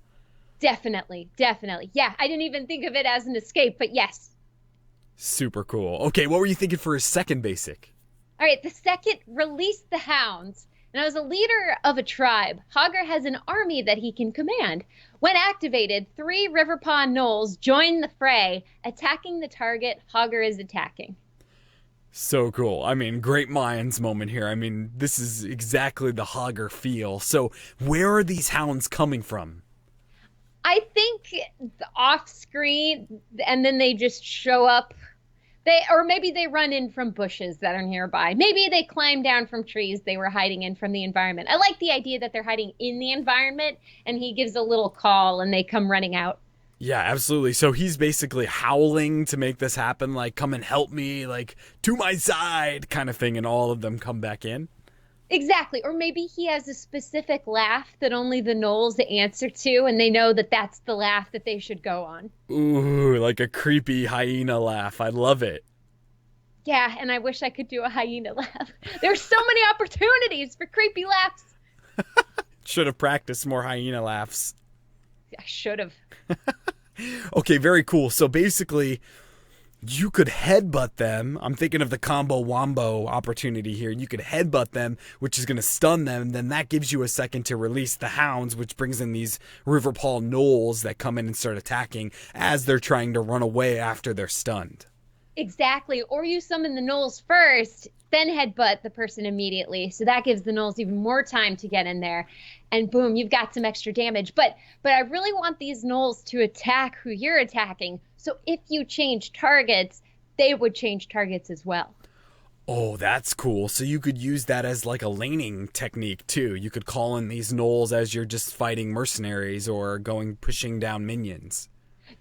Definitely. Yeah, I didn't even think of it as an escape, but yes. Super cool. Okay, what were you thinking for his second basic? All right, the second, Release the Hounds. Now, as a leader of a tribe, Hogger has an army that he can command. When activated, 3 Riverpaw gnolls join the fray, attacking the target Hogger is attacking. So cool. I mean, great minds moment here. I mean, this is exactly the Hogger feel. So where are these hounds coming from? I think off screen, and then they just show up. Or maybe they run in from bushes that are nearby. Maybe they climb down from trees they were hiding in from the environment. I like the idea that they're hiding in the environment, and he gives a little call, and they come running out. Yeah, absolutely. So he's basically howling to make this happen, like, come and help me, like, to my side kind of thing, and all of them come back in. Exactly. Or maybe he has a specific laugh that only the gnolls answer to, and they know that that's the laugh that they should go on. Ooh, like a creepy hyena laugh. I love it. Yeah, and I wish I could do a hyena laugh. There's so many opportunities for creepy laughs. Should have practiced more hyena laughs. I should have. Okay, very cool. So basically, you could headbutt them. I'm thinking of the combo wombo opportunity here. You could headbutt them, which is going to stun them. Then that gives you a second to release the hounds, which brings in these Riverpaw gnolls that come in and start attacking as they're trying to run away after they're stunned. Exactly. Or you summon the gnolls first, then headbutt the person immediately. So that gives the gnolls even more time to get in there. And boom, you've got some extra damage. But I really want these gnolls to attack who you're attacking. So if you change targets, they would change targets as well. Oh, that's cool. So you could use that as like a laning technique too. You could call in these gnolls as you're just fighting mercenaries or pushing down minions.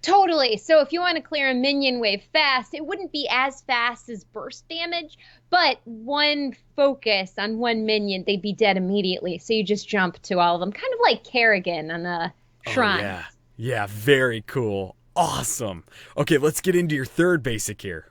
Totally. So if you want to clear a minion wave fast, it wouldn't be as fast as burst damage, but one focus on one minion, they'd be dead immediately. So you just jump to all of them, kind of like Kerrigan on a shrine. Oh, yeah. Yeah, very cool. Awesome. Okay, let's get into your third basic here.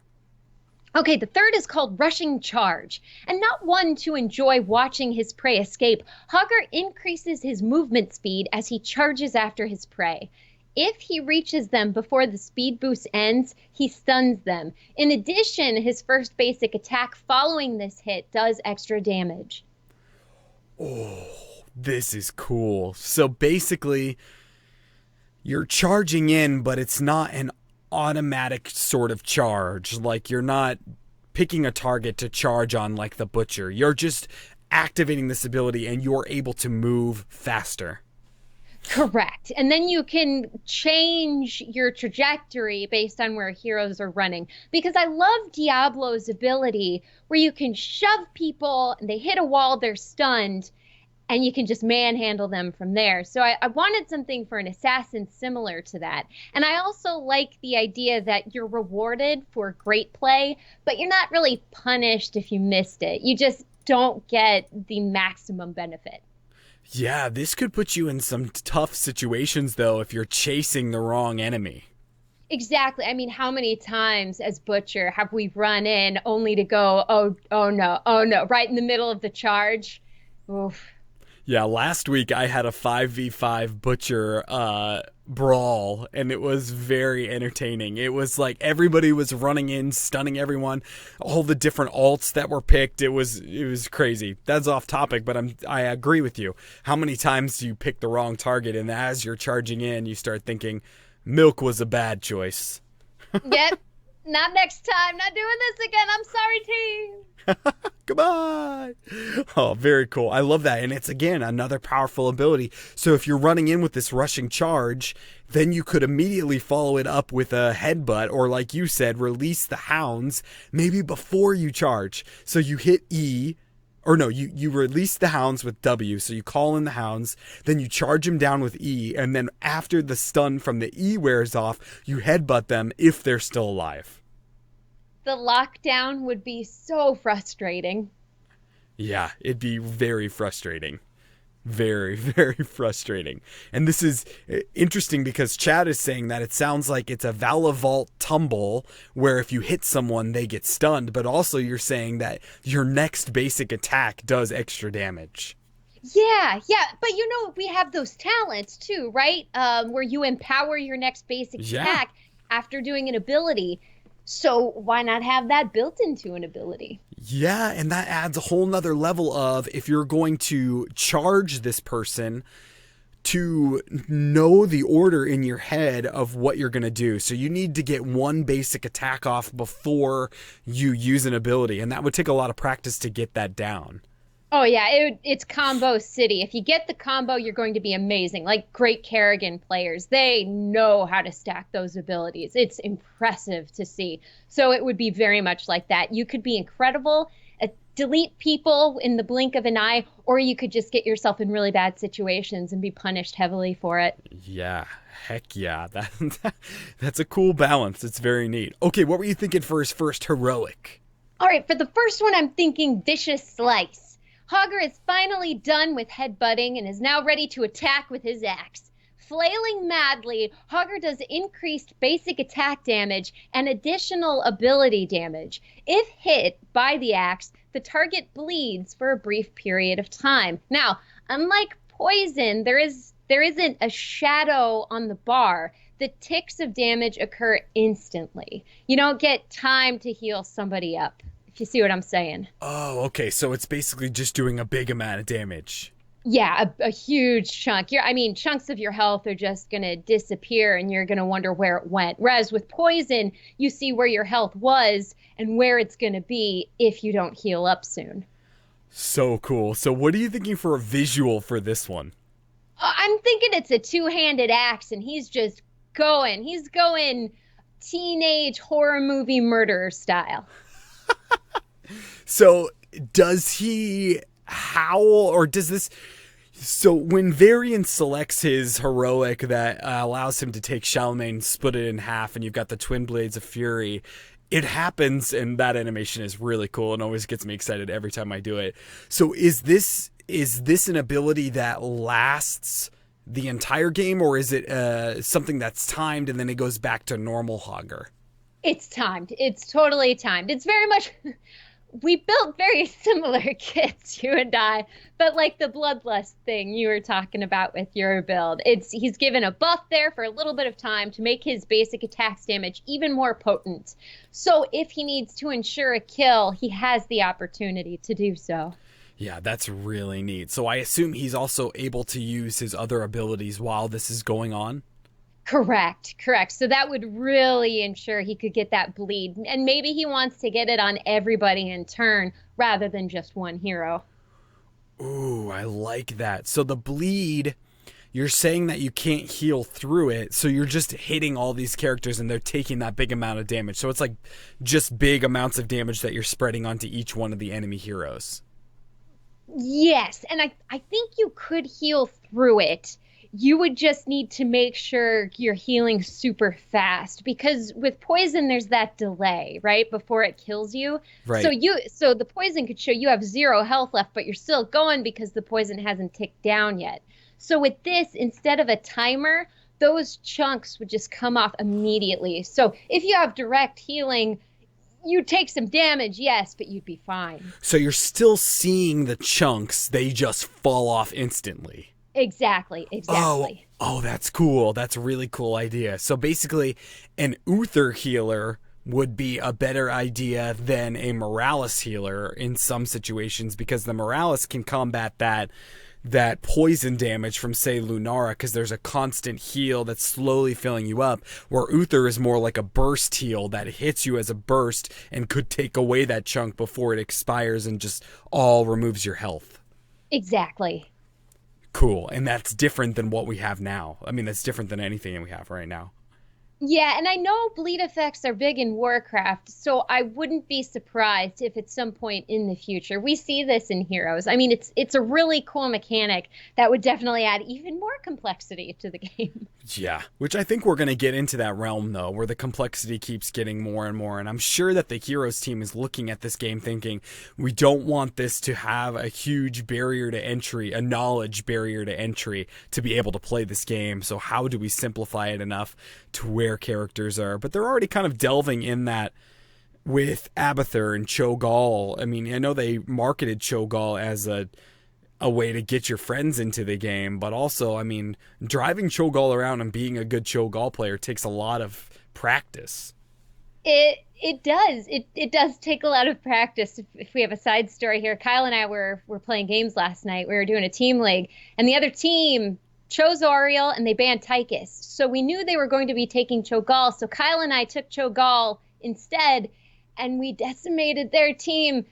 Okay, the third is called Rushing Charge, and not one to enjoy watching his prey escape. Hogger increases his movement speed as he charges after his prey. If he reaches them before the speed boost ends, he stuns them. In addition, his first basic attack following this hit does extra damage. Oh, this is cool. So basically, you're charging in, but it's not an automatic sort of charge. Like, you're not picking a target to charge on like the Butcher. You're just activating this ability and you're able to move faster. Correct. And then you can change your trajectory based on where heroes are running. Because I love Diablo's ability where you can shove people and they hit a wall, they're stunned, and you can just manhandle them from there. So I wanted something for an assassin similar to that. And I also like the idea that you're rewarded for great play, but you're not really punished if you missed it. You just don't get the maximum benefit. Yeah, this could put you in some tough situations, though, if you're chasing the wrong enemy. Exactly. I mean, how many times as Butcher have we run in only to go, oh no, right in the middle of the charge? Oof. Yeah, last week I had a 5v5 Butcher brawl, and it was very entertaining. It was like everybody was running in, stunning everyone, all the different alts that were picked. It was crazy. That's off topic, but I agree with you. How many times do you pick the wrong target, and as you're charging in, you start thinking, Milk was a bad choice. Yep. Not next time. Not doing this again. I'm sorry, team. Goodbye. Oh, very cool. I love that. And it's, again, another powerful ability. So if you're running in with this rushing charge, then you could immediately follow it up with a headbutt, or like you said, release the hounds maybe before you charge. So you hit E, or no, you release the hounds with W. So you call in the hounds, then you charge them down with E, and then after the stun from the E wears off, you headbutt them if they're still alive. The lockdown would be so frustrating. Yeah, it'd be very frustrating. Very, very frustrating. And this is interesting because Chad is saying that it sounds like it's a Valavault tumble where if you hit someone, they get stunned. But also you're saying that your next basic attack does extra damage. Yeah. But we have those talents too, right? Where you empower your next basic attack after doing an ability. So why not have that built into an ability? Yeah, and that adds a whole nother level of if you're going to charge this person to know the order in your head of what you're going to do. So you need to get one basic attack off before you use an ability, and that would take a lot of practice to get that down. Oh, yeah, it's combo city. If you get the combo, you're going to be amazing. Like great Kerrigan players, they know how to stack those abilities. It's impressive to see. So it would be very much like that. You could be incredible, delete people in the blink of an eye, or you could just get yourself in really bad situations and be punished heavily for it. Yeah, heck yeah. That's a cool balance. It's very neat. Okay, what were you thinking for his first heroic? All right, for the first one, I'm thinking Vicious Slice. Hogger is finally done with headbutting and is now ready to attack with his axe. Flailing madly, Hogger does increased basic attack damage and additional ability damage. If hit by the axe, the target bleeds for a brief period of time. Now, unlike poison, there isn't a shadow on the bar. The ticks of damage occur instantly. You don't get time to heal somebody up. If you see what I'm saying. Oh, okay. So it's basically just doing a big amount of damage. Yeah, a huge chunk. Chunks of your health are just going to disappear and you're going to wonder where it went. Whereas with poison, you see where your health was and where it's going to be if you don't heal up soon. So cool. So what are you thinking for a visual for this one? I'm thinking it's a two-handed axe and he's just going. He's going teenage horror movie murderer style. So does he howl, or does this... So when Varian selects his heroic that allows him to take Charlemagne and split it in half, and you've got the Twin Blades of Fury, it happens, and that animation is really cool and always gets me excited every time I do it. So is this an ability that lasts the entire game, or is it something that's timed and then it goes back to normal Hogger? It's timed. It's totally timed. It's very much... We built very similar kits, you and I, but like the bloodlust thing you were talking about with your build, he's given a buff there for a little bit of time to make his basic attacks damage even more potent. So if he needs to ensure a kill, he has the opportunity to do so. Yeah, that's really neat. So I assume he's also able to use his other abilities while this is going on? Correct. So that would really ensure he could get that bleed. And maybe he wants to get it on everybody in turn rather than just one hero. Ooh, I like that. So the bleed, you're saying that you can't heal through it, so you're just hitting all these characters and they're taking that big amount of damage. So it's like just big amounts of damage that you're spreading onto each one of the enemy heroes. Yes, and I think you could heal through it. You would just need to make sure you're healing super fast, because with poison, there's that delay, right, before it kills you. Right. So the poison could show you have 0 health left, but you're still going because the poison hasn't ticked down yet. So with this, instead of a timer, those chunks would just come off immediately. So if you have direct healing, you take some damage, yes, but you'd be fine. So you're still seeing the chunks, they just fall off instantly. Exactly. Oh, that's cool. That's a really cool idea. So basically, an Uther healer would be a better idea than a Moralis healer in some situations, because the Moralis can combat that poison damage from, say, Lunara, because there's a constant heal that's slowly filling you up, where Uther is more like a burst heal that hits you as a burst and could take away that chunk before it expires and just all removes your health. Exactly. Cool. And that's different than what we have now. I mean, that's different than anything we have right now. Yeah, and I know bleed effects are big in Warcraft, so I wouldn't be surprised if at some point in the future we see this in Heroes. I mean, it's a really cool mechanic that would definitely add even more complexity to the game. Yeah, which I think we're going to get into that realm, though, where the complexity keeps getting more and more, and I'm sure that the Heroes team is looking at this game thinking, we don't want this to have a huge barrier to entry, a knowledge barrier to entry to be able to play this game, so how do we simplify it enough to where characters are? But they're already kind of delving in that with Abathur and Cho'Gall. I mean, I know they marketed Cho'Gall as a way to get your friends into the game, but also, I mean, driving Cho'Gall around and being a good Cho'Gall player takes a lot of practice. It does. It does take a lot of practice. If we have a side story here, Kyle and I were playing games last night. We were doing a team league, and the other team chose Oriel, and they banned Tychus. So we knew they were going to be taking Cho'Gall. So Kyle and I took Cho'Gall instead, and we decimated their team.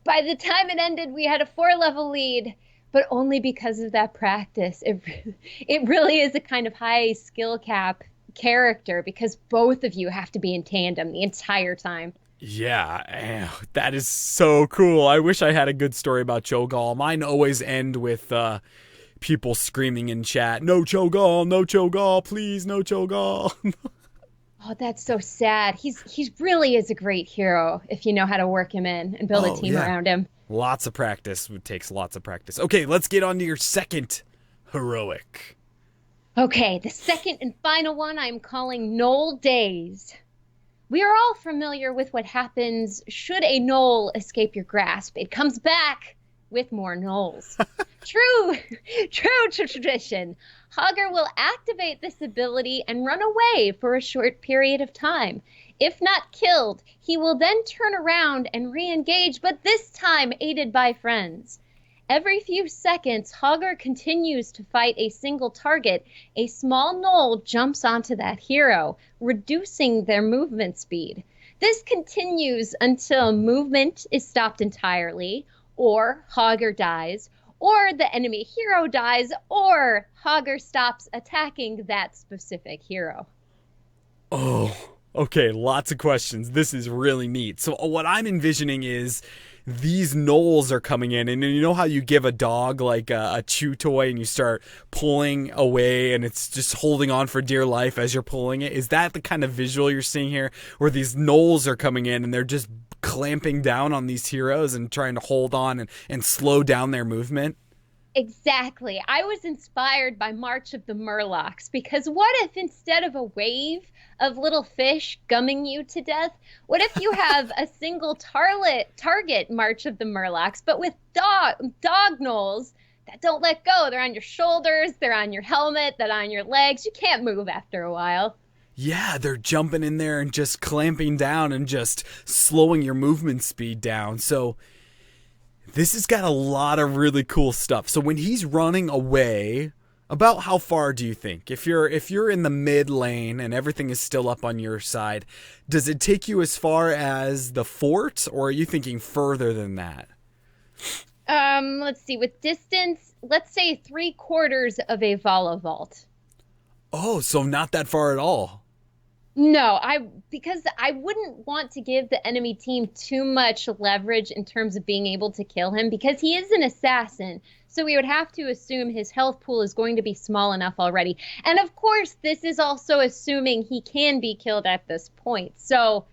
By the time it ended, we had a 4-level lead, but only because of that practice. It really is a kind of high skill cap character because both of you have to be in tandem the entire time. Yeah, that is so cool. I wish I had a good story about Cho'Gall. Mine always end with people screaming in chat, "No Cho'Gall, no Cho'Gall, please, no Cho'Gall." Oh, that's so sad. He's really is a great hero if you know how to work him in and build a team around him. Lots of practice. It takes lots of practice. Okay, let's get on to your second heroic. Okay, the second and final one I'm calling Gnoll Days. We are all familiar with what happens should a gnoll escape your grasp. It comes back with more gnolls. True tradition. Hogger will activate this ability and run away for a short period of time. If not killed, he will then turn around and re-engage, but this time aided by friends. Every few seconds, Hogger continues to fight a single target. A small gnoll jumps onto that hero, reducing their movement speed. This continues until movement is stopped entirely, or Hogger dies, or the enemy hero dies, or Hogger stops attacking that specific hero. Oh, okay, lots of questions. This is really neat. So what I'm envisioning is these gnolls are coming in, and you know how you give a dog like a chew toy and you start pulling away and it's just holding on for dear life as you're pulling it? Is that the kind of visual you're seeing here, where these gnolls are coming in and they're just clamping down on these heroes and trying to hold on and slow down their movement? Exactly. I was inspired by March of the Murlocs, because what if instead of a wave of little fish gumming you to death, what if you have a single target March of the Murlocs, but with dog gnolls that don't let go? They're on your shoulders, they're on your helmet, they're on your legs. You can't move after a while. Yeah, they're jumping in there and just clamping down and just slowing your movement speed down. So this has got a lot of really cool stuff. So when he's running away, about how far do you think? If you're in the mid lane and everything is still up on your side, does it take you as far as the fort, or are you thinking further than that? Let's see. With distance, let's say 3/4 of a Vala Vault. Oh, so not that far at all. No, because I wouldn't want to give the enemy team too much leverage in terms of being able to kill him, because he is an assassin. So we would have to assume his health pool is going to be small enough already. And of course, this is also assuming he can be killed at this point. So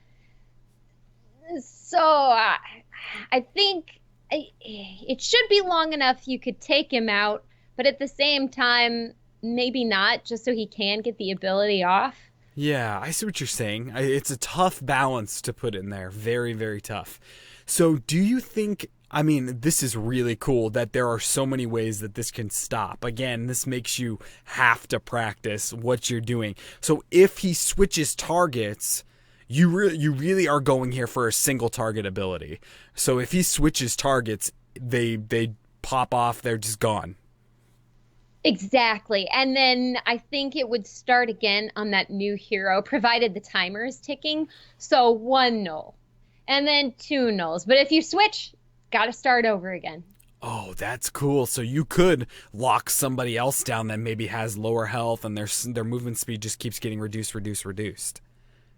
I think it should be long enough you could take him out, but at the same time, maybe not, just so he can get the ability off. Yeah, I see what you're saying. It's a tough balance to put in there. Very, very tough. So do you think, I mean, this is really cool that there are so many ways that this can stop. Again, this makes you have to practice what you're doing. So if he switches targets, you really are going here for a single target ability. So if he switches targets, they pop off, they're just gone. Exactly. And then I think it would start again on that new hero, provided the timer is ticking. So 1 gnoll, and then 2 gnolls. But if you switch, got to start over again. Oh, that's cool. So you could lock somebody else down that maybe has lower health and their movement speed just keeps getting reduced.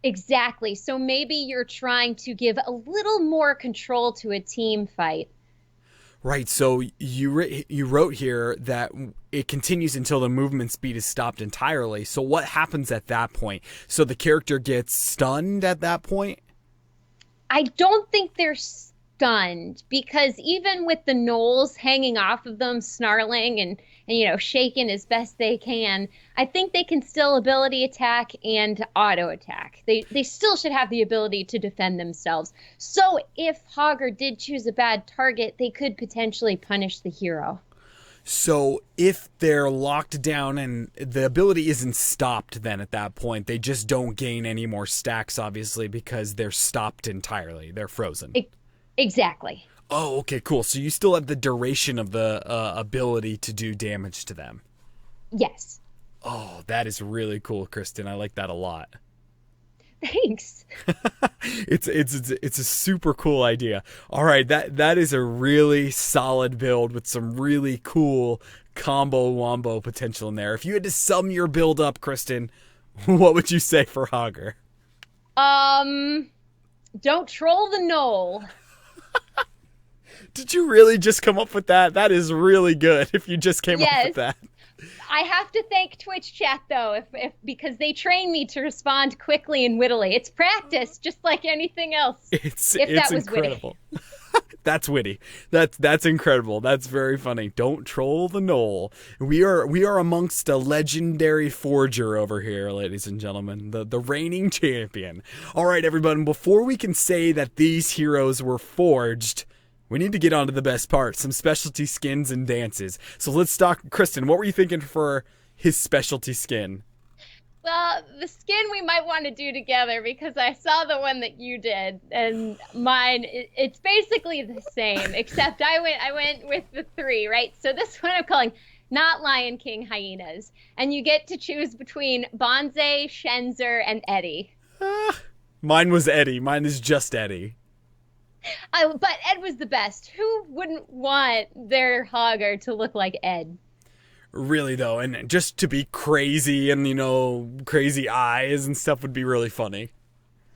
Exactly. So maybe you're trying to give a little more control to a team fight. Right, so you wrote here that it continues until the movement speed is stopped entirely. So what happens at that point? So the character gets stunned at that point? I don't think they're stunned, because even with the gnolls hanging off of them, snarling and shaking as best they can, I think they can still ability attack and auto attack. They still should have the ability to defend themselves. So if Hogger did choose a bad target, they could potentially punish the hero. So if they're locked down and the ability isn't stopped, then at that point they just don't gain any more stacks, obviously, because they're stopped entirely. They're frozen. Exactly. Oh, okay, cool. So you still have the duration of the ability to do damage to them. Yes. Oh, that is really cool, Kristen. I like that a lot. Thanks. It's a super cool idea. All right, that is a really solid build with some really cool combo wombo potential in there. If you had to sum your build up, Kristen, what would you say for Hogger? Don't troll the gnoll. Did you really just come up with that? That is really good if you just came up with that. I have to thank Twitch chat though, if because they train me to respond quickly and wittily. It's practice, just like anything else. It's incredible. That's witty. That's incredible. That's very funny. Don't troll the gnoll. We are amongst a legendary forger over here, ladies and gentlemen. The reigning champion. All right, everybody. Before we can say that these heroes were forged, we need to get on to the best part, some specialty skins and dances. So let's talk, Kristen, what were you thinking for his specialty skin? Well, the skin we might want to do together because I saw the one that you did, and mine, it's basically the same, except I went with the 3, right? So this one I'm calling Not Lion King Hyenas, and you get to choose between Bonze, Shenzer, and Eddie. Mine was Eddie. Mine is just Eddie. But Ed was the best. Who wouldn't want their Hogger to look like Ed? Really, though, and just to be crazy and, crazy eyes and stuff would be really funny.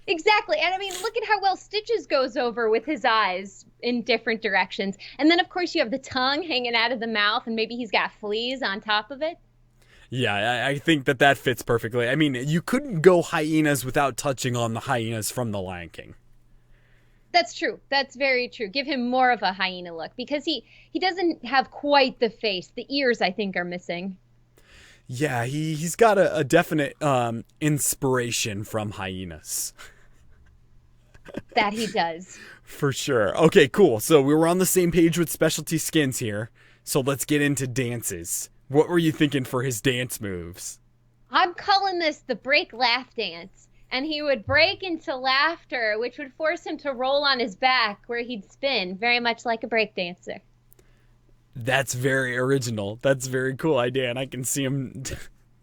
Exactly. And I mean, look at how well Stitches goes over with his eyes in different directions. And then, of course, you have the tongue hanging out of the mouth, and maybe he's got fleas on top of it. Yeah, I think that fits perfectly. I mean, you couldn't go hyenas without touching on the hyenas from the Lion King. That's true. That's very true. Give him more of a hyena look because he doesn't have quite the face. The ears, I think, are missing. Yeah, he's got a definite inspiration from hyenas. That he does. For sure. Okay, cool. So we were on the same page with specialty skins here. So let's get into dances. What were you thinking for his dance moves? I'm calling this the break laugh dance. And he would break into laughter, which would force him to roll on his back where he'd spin, very much like a break dancer. That's very original. That's a very cool idea, and I can see him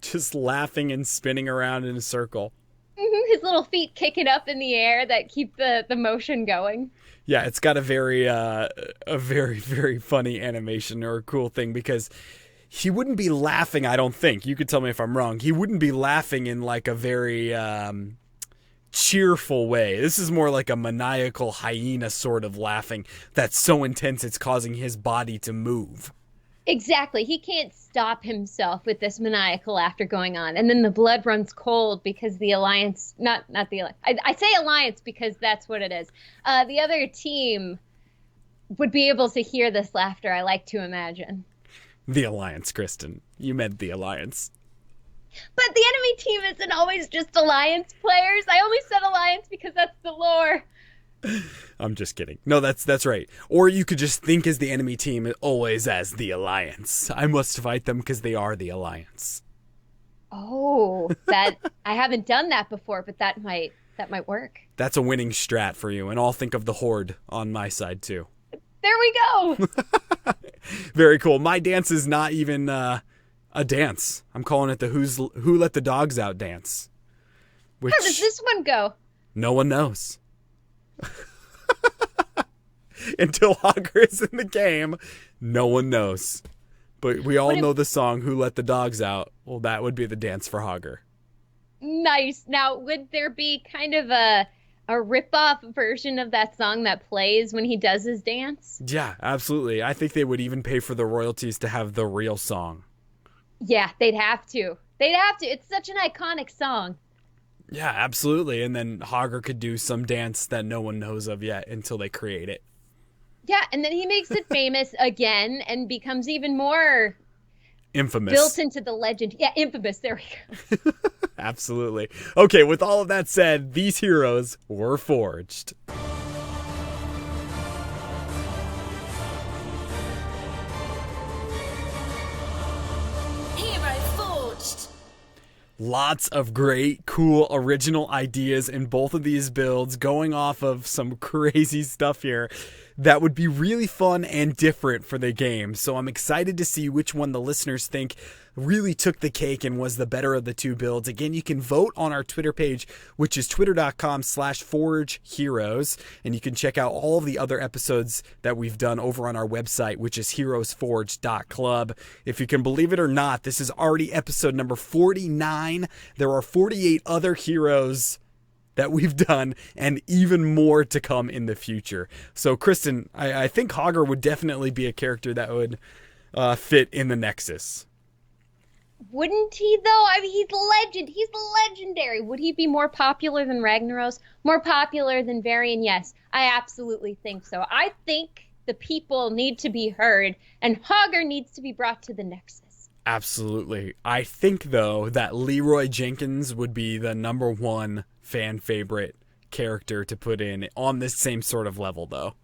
just laughing and spinning around in a circle. Mm-hmm. His little feet kicking up in the air that keep the motion going. Yeah, it's got a very, very funny animation or a cool thing because he wouldn't be laughing, I don't think. You could tell me if I'm wrong. He wouldn't be laughing in like a very cheerful way. This is more like a maniacal hyena sort of laughing that's so intense it's causing his body to move. Exactly. He can't stop himself with this maniacal laughter going on. And then the blood runs cold because the Alliance, not the Alliance. I say Alliance because that's what it is. The other team would be able to hear this laughter, I like to imagine. The Alliance, Kristen. You meant the Alliance. But the enemy team isn't always just Alliance players. I only said Alliance because that's the lore. I'm just kidding. No, that's right. Or you could just think as the enemy team always as the Alliance. I must fight them because they are the Alliance. Oh, that I haven't done that before, but that might work. That's a winning strat for you, and I'll think of the Horde on my side too. There we go. Very cool. My dance is not even a dance. I'm calling it the Who Let the Dogs Out dance. Which How does this one go? No one knows. Until Hogger is in the game, no one knows. But we all know the song Who Let the Dogs Out. Well, that would be the dance for Hogger. Nice. Now, would there be kind of a rip-off version of that song that plays when he does his dance? Yeah, absolutely. I think they would even pay for the royalties to have the real song. Yeah, they'd have to. It's such an iconic song. Yeah, absolutely. And then Hogger could do some dance that no one knows of yet until they create it. Yeah, and then he makes it famous again and becomes even more infamous. Built into the legend. Yeah, infamous. There we go. Absolutely. Okay, with all of that said, these heroes were forged. Lots of great, cool, original ideas in both of these builds, going off of some crazy stuff here that would be really fun and different for the game. So I'm excited to see which one the listeners think really took the cake and was the better of the two builds. Again, you can vote on our Twitter page, which is twitter.com/forgeheroes. And you can check out all of the other episodes that we've done over on our website, which is HeroesForge.club. If you can believe it or not, this is already episode number 49. There are 48 other heroes that we've done, and even more to come in the future. So, Kristen, I think Hogger would definitely be a character that would fit in the Nexus. Wouldn't he, though? I mean, he's legend. He's legendary. Would he be more popular than Ragnaros? More popular than Varian? Yes, I absolutely think so. I think the people need to be heard, and Hogger needs to be brought to the Nexus. Absolutely. I think, though, that Leroy Jenkins would be the number one fan favorite character to put in on this same sort of level, though.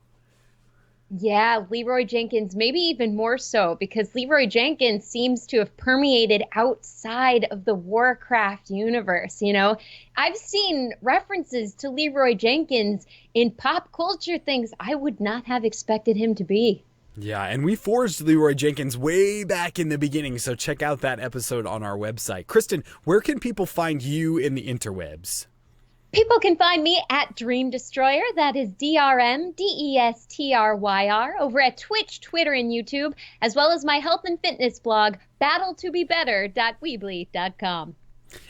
Yeah, Leroy Jenkins, maybe even more so, because Leroy Jenkins seems to have permeated outside of the Warcraft universe. You know, I've seen references to Leroy Jenkins in pop culture things I would not have expected him to be. Yeah, and we forged Leroy Jenkins way back in the beginning, so check out that episode on our website. Kristen, where can people find you in the interwebs? People can find me at Dream Destroyer, that is DRMDESTRYR, over at Twitch, Twitter, and YouTube, as well as my health and fitness blog, battletobebetter.weebly.com.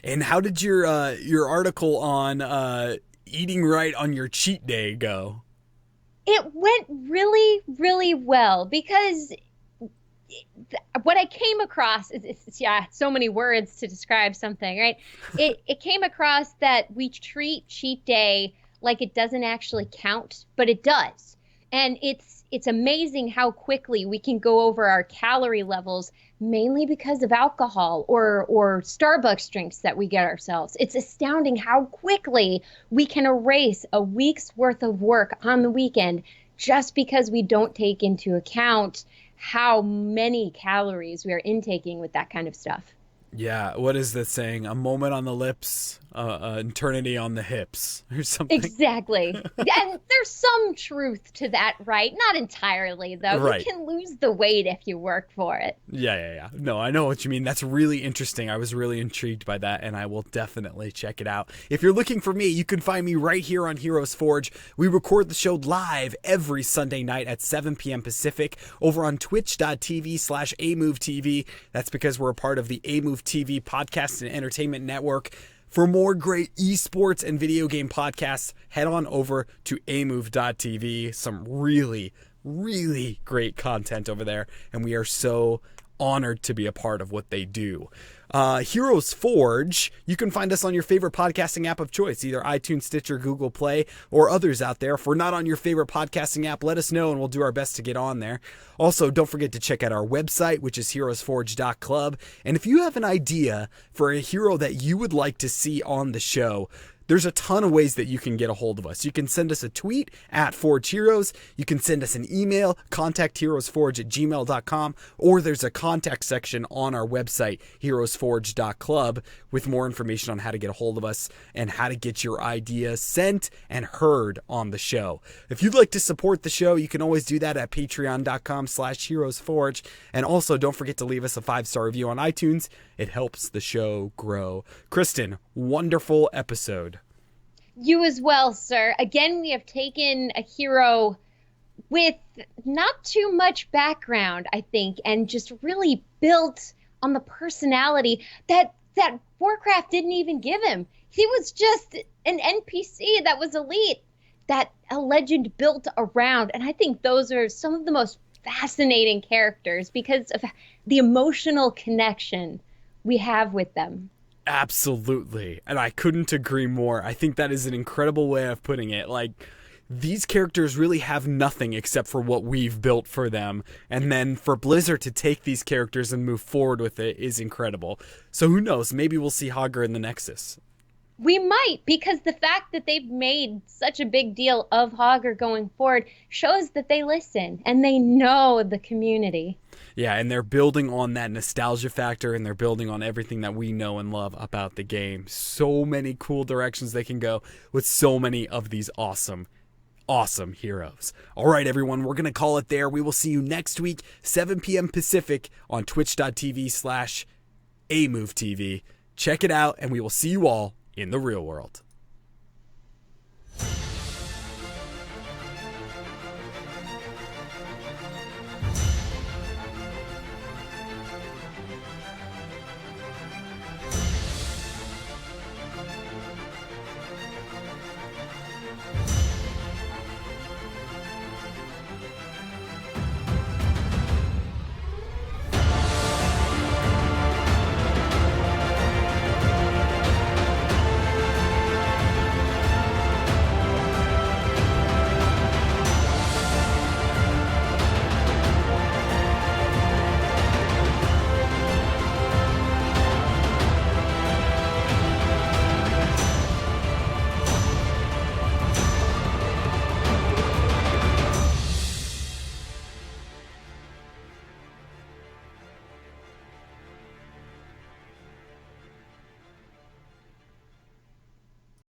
And how did your article on eating right on your cheat day go? It went really, really well, because what I came across is so many words to describe something, right? It came across that we treat cheat day like it doesn't actually count, but it does. And it's amazing how quickly we can go over our calorie levels, mainly because of alcohol or Starbucks drinks that we get ourselves. It's astounding how quickly we can erase a week's worth of work on the weekend just because we don't take into account how many calories we are intaking with that kind of stuff. Yeah, what is that saying? A moment on the lips, eternity on the hips, or something. Exactly. And there's some truth to that, right? Not entirely, though. Right. You can lose the weight if you work for it. Yeah. No, I know what you mean. That's really interesting. I was really intrigued by that, and I will definitely check it out. If you're looking for me, you can find me right here on Heroes Forge. We record the show live every Sunday night at 7 p.m. Pacific over on twitch.tv/Amove TV. That's because we're a part of the Amove TV podcast and entertainment network. For more great esports and video game podcasts, head on over to amove.tv. Some really, really great content over there, and we are so honored to be a part of what they do. Heroes Forge, you can find us on your favorite podcasting app of choice, either iTunes, Stitcher, Google Play, or others out there. If we're not on your favorite podcasting app, let us know and we'll do our best to get on there. Also, don't forget to check out our website, which is HeroesForge.club. And if you have an idea for a hero that you would like to see on the show, there's a ton of ways that you can get a hold of us. You can send us a tweet at ForgeHeroes. You can send us an email, contactheroesforge@gmail.com, or there's a contact section on our website, HeroesForge.club, with more information on how to get a hold of us and how to get your ideas sent and heard on the show. If you'd like to support the show, you can always do that at patreon.com/HeroesForge. And also, don't forget to leave us a 5-star review on iTunes. It helps the show grow. Kristen, wonderful episode. You as well, sir. Again, we have taken a hero with not too much background, I think, and just really built on the personality that Warcraft didn't even give him. He was just an NPC that was elite, that a legend built around. And I think those are some of the most fascinating characters because of the emotional connection we have with them. Absolutely. And I couldn't agree more. I think that is an incredible way of putting it. Like, these characters really have nothing except for what we've built for them. And then for Blizzard to take these characters and move forward with it is incredible. So who knows? Maybe we'll see Hogger in the Nexus. We might, because the fact that they've made such a big deal of Hogger going forward shows that they listen and they know the community. Yeah, and they're building on that nostalgia factor, and they're building on everything that we know and love about the game. So many cool directions they can go with so many of these awesome heroes. All right, everyone, we're going to call it there. We will see you next week, 7 p.m. Pacific on twitch.tv/Amove Amove TV. Check it out, and we will see you all in the real world.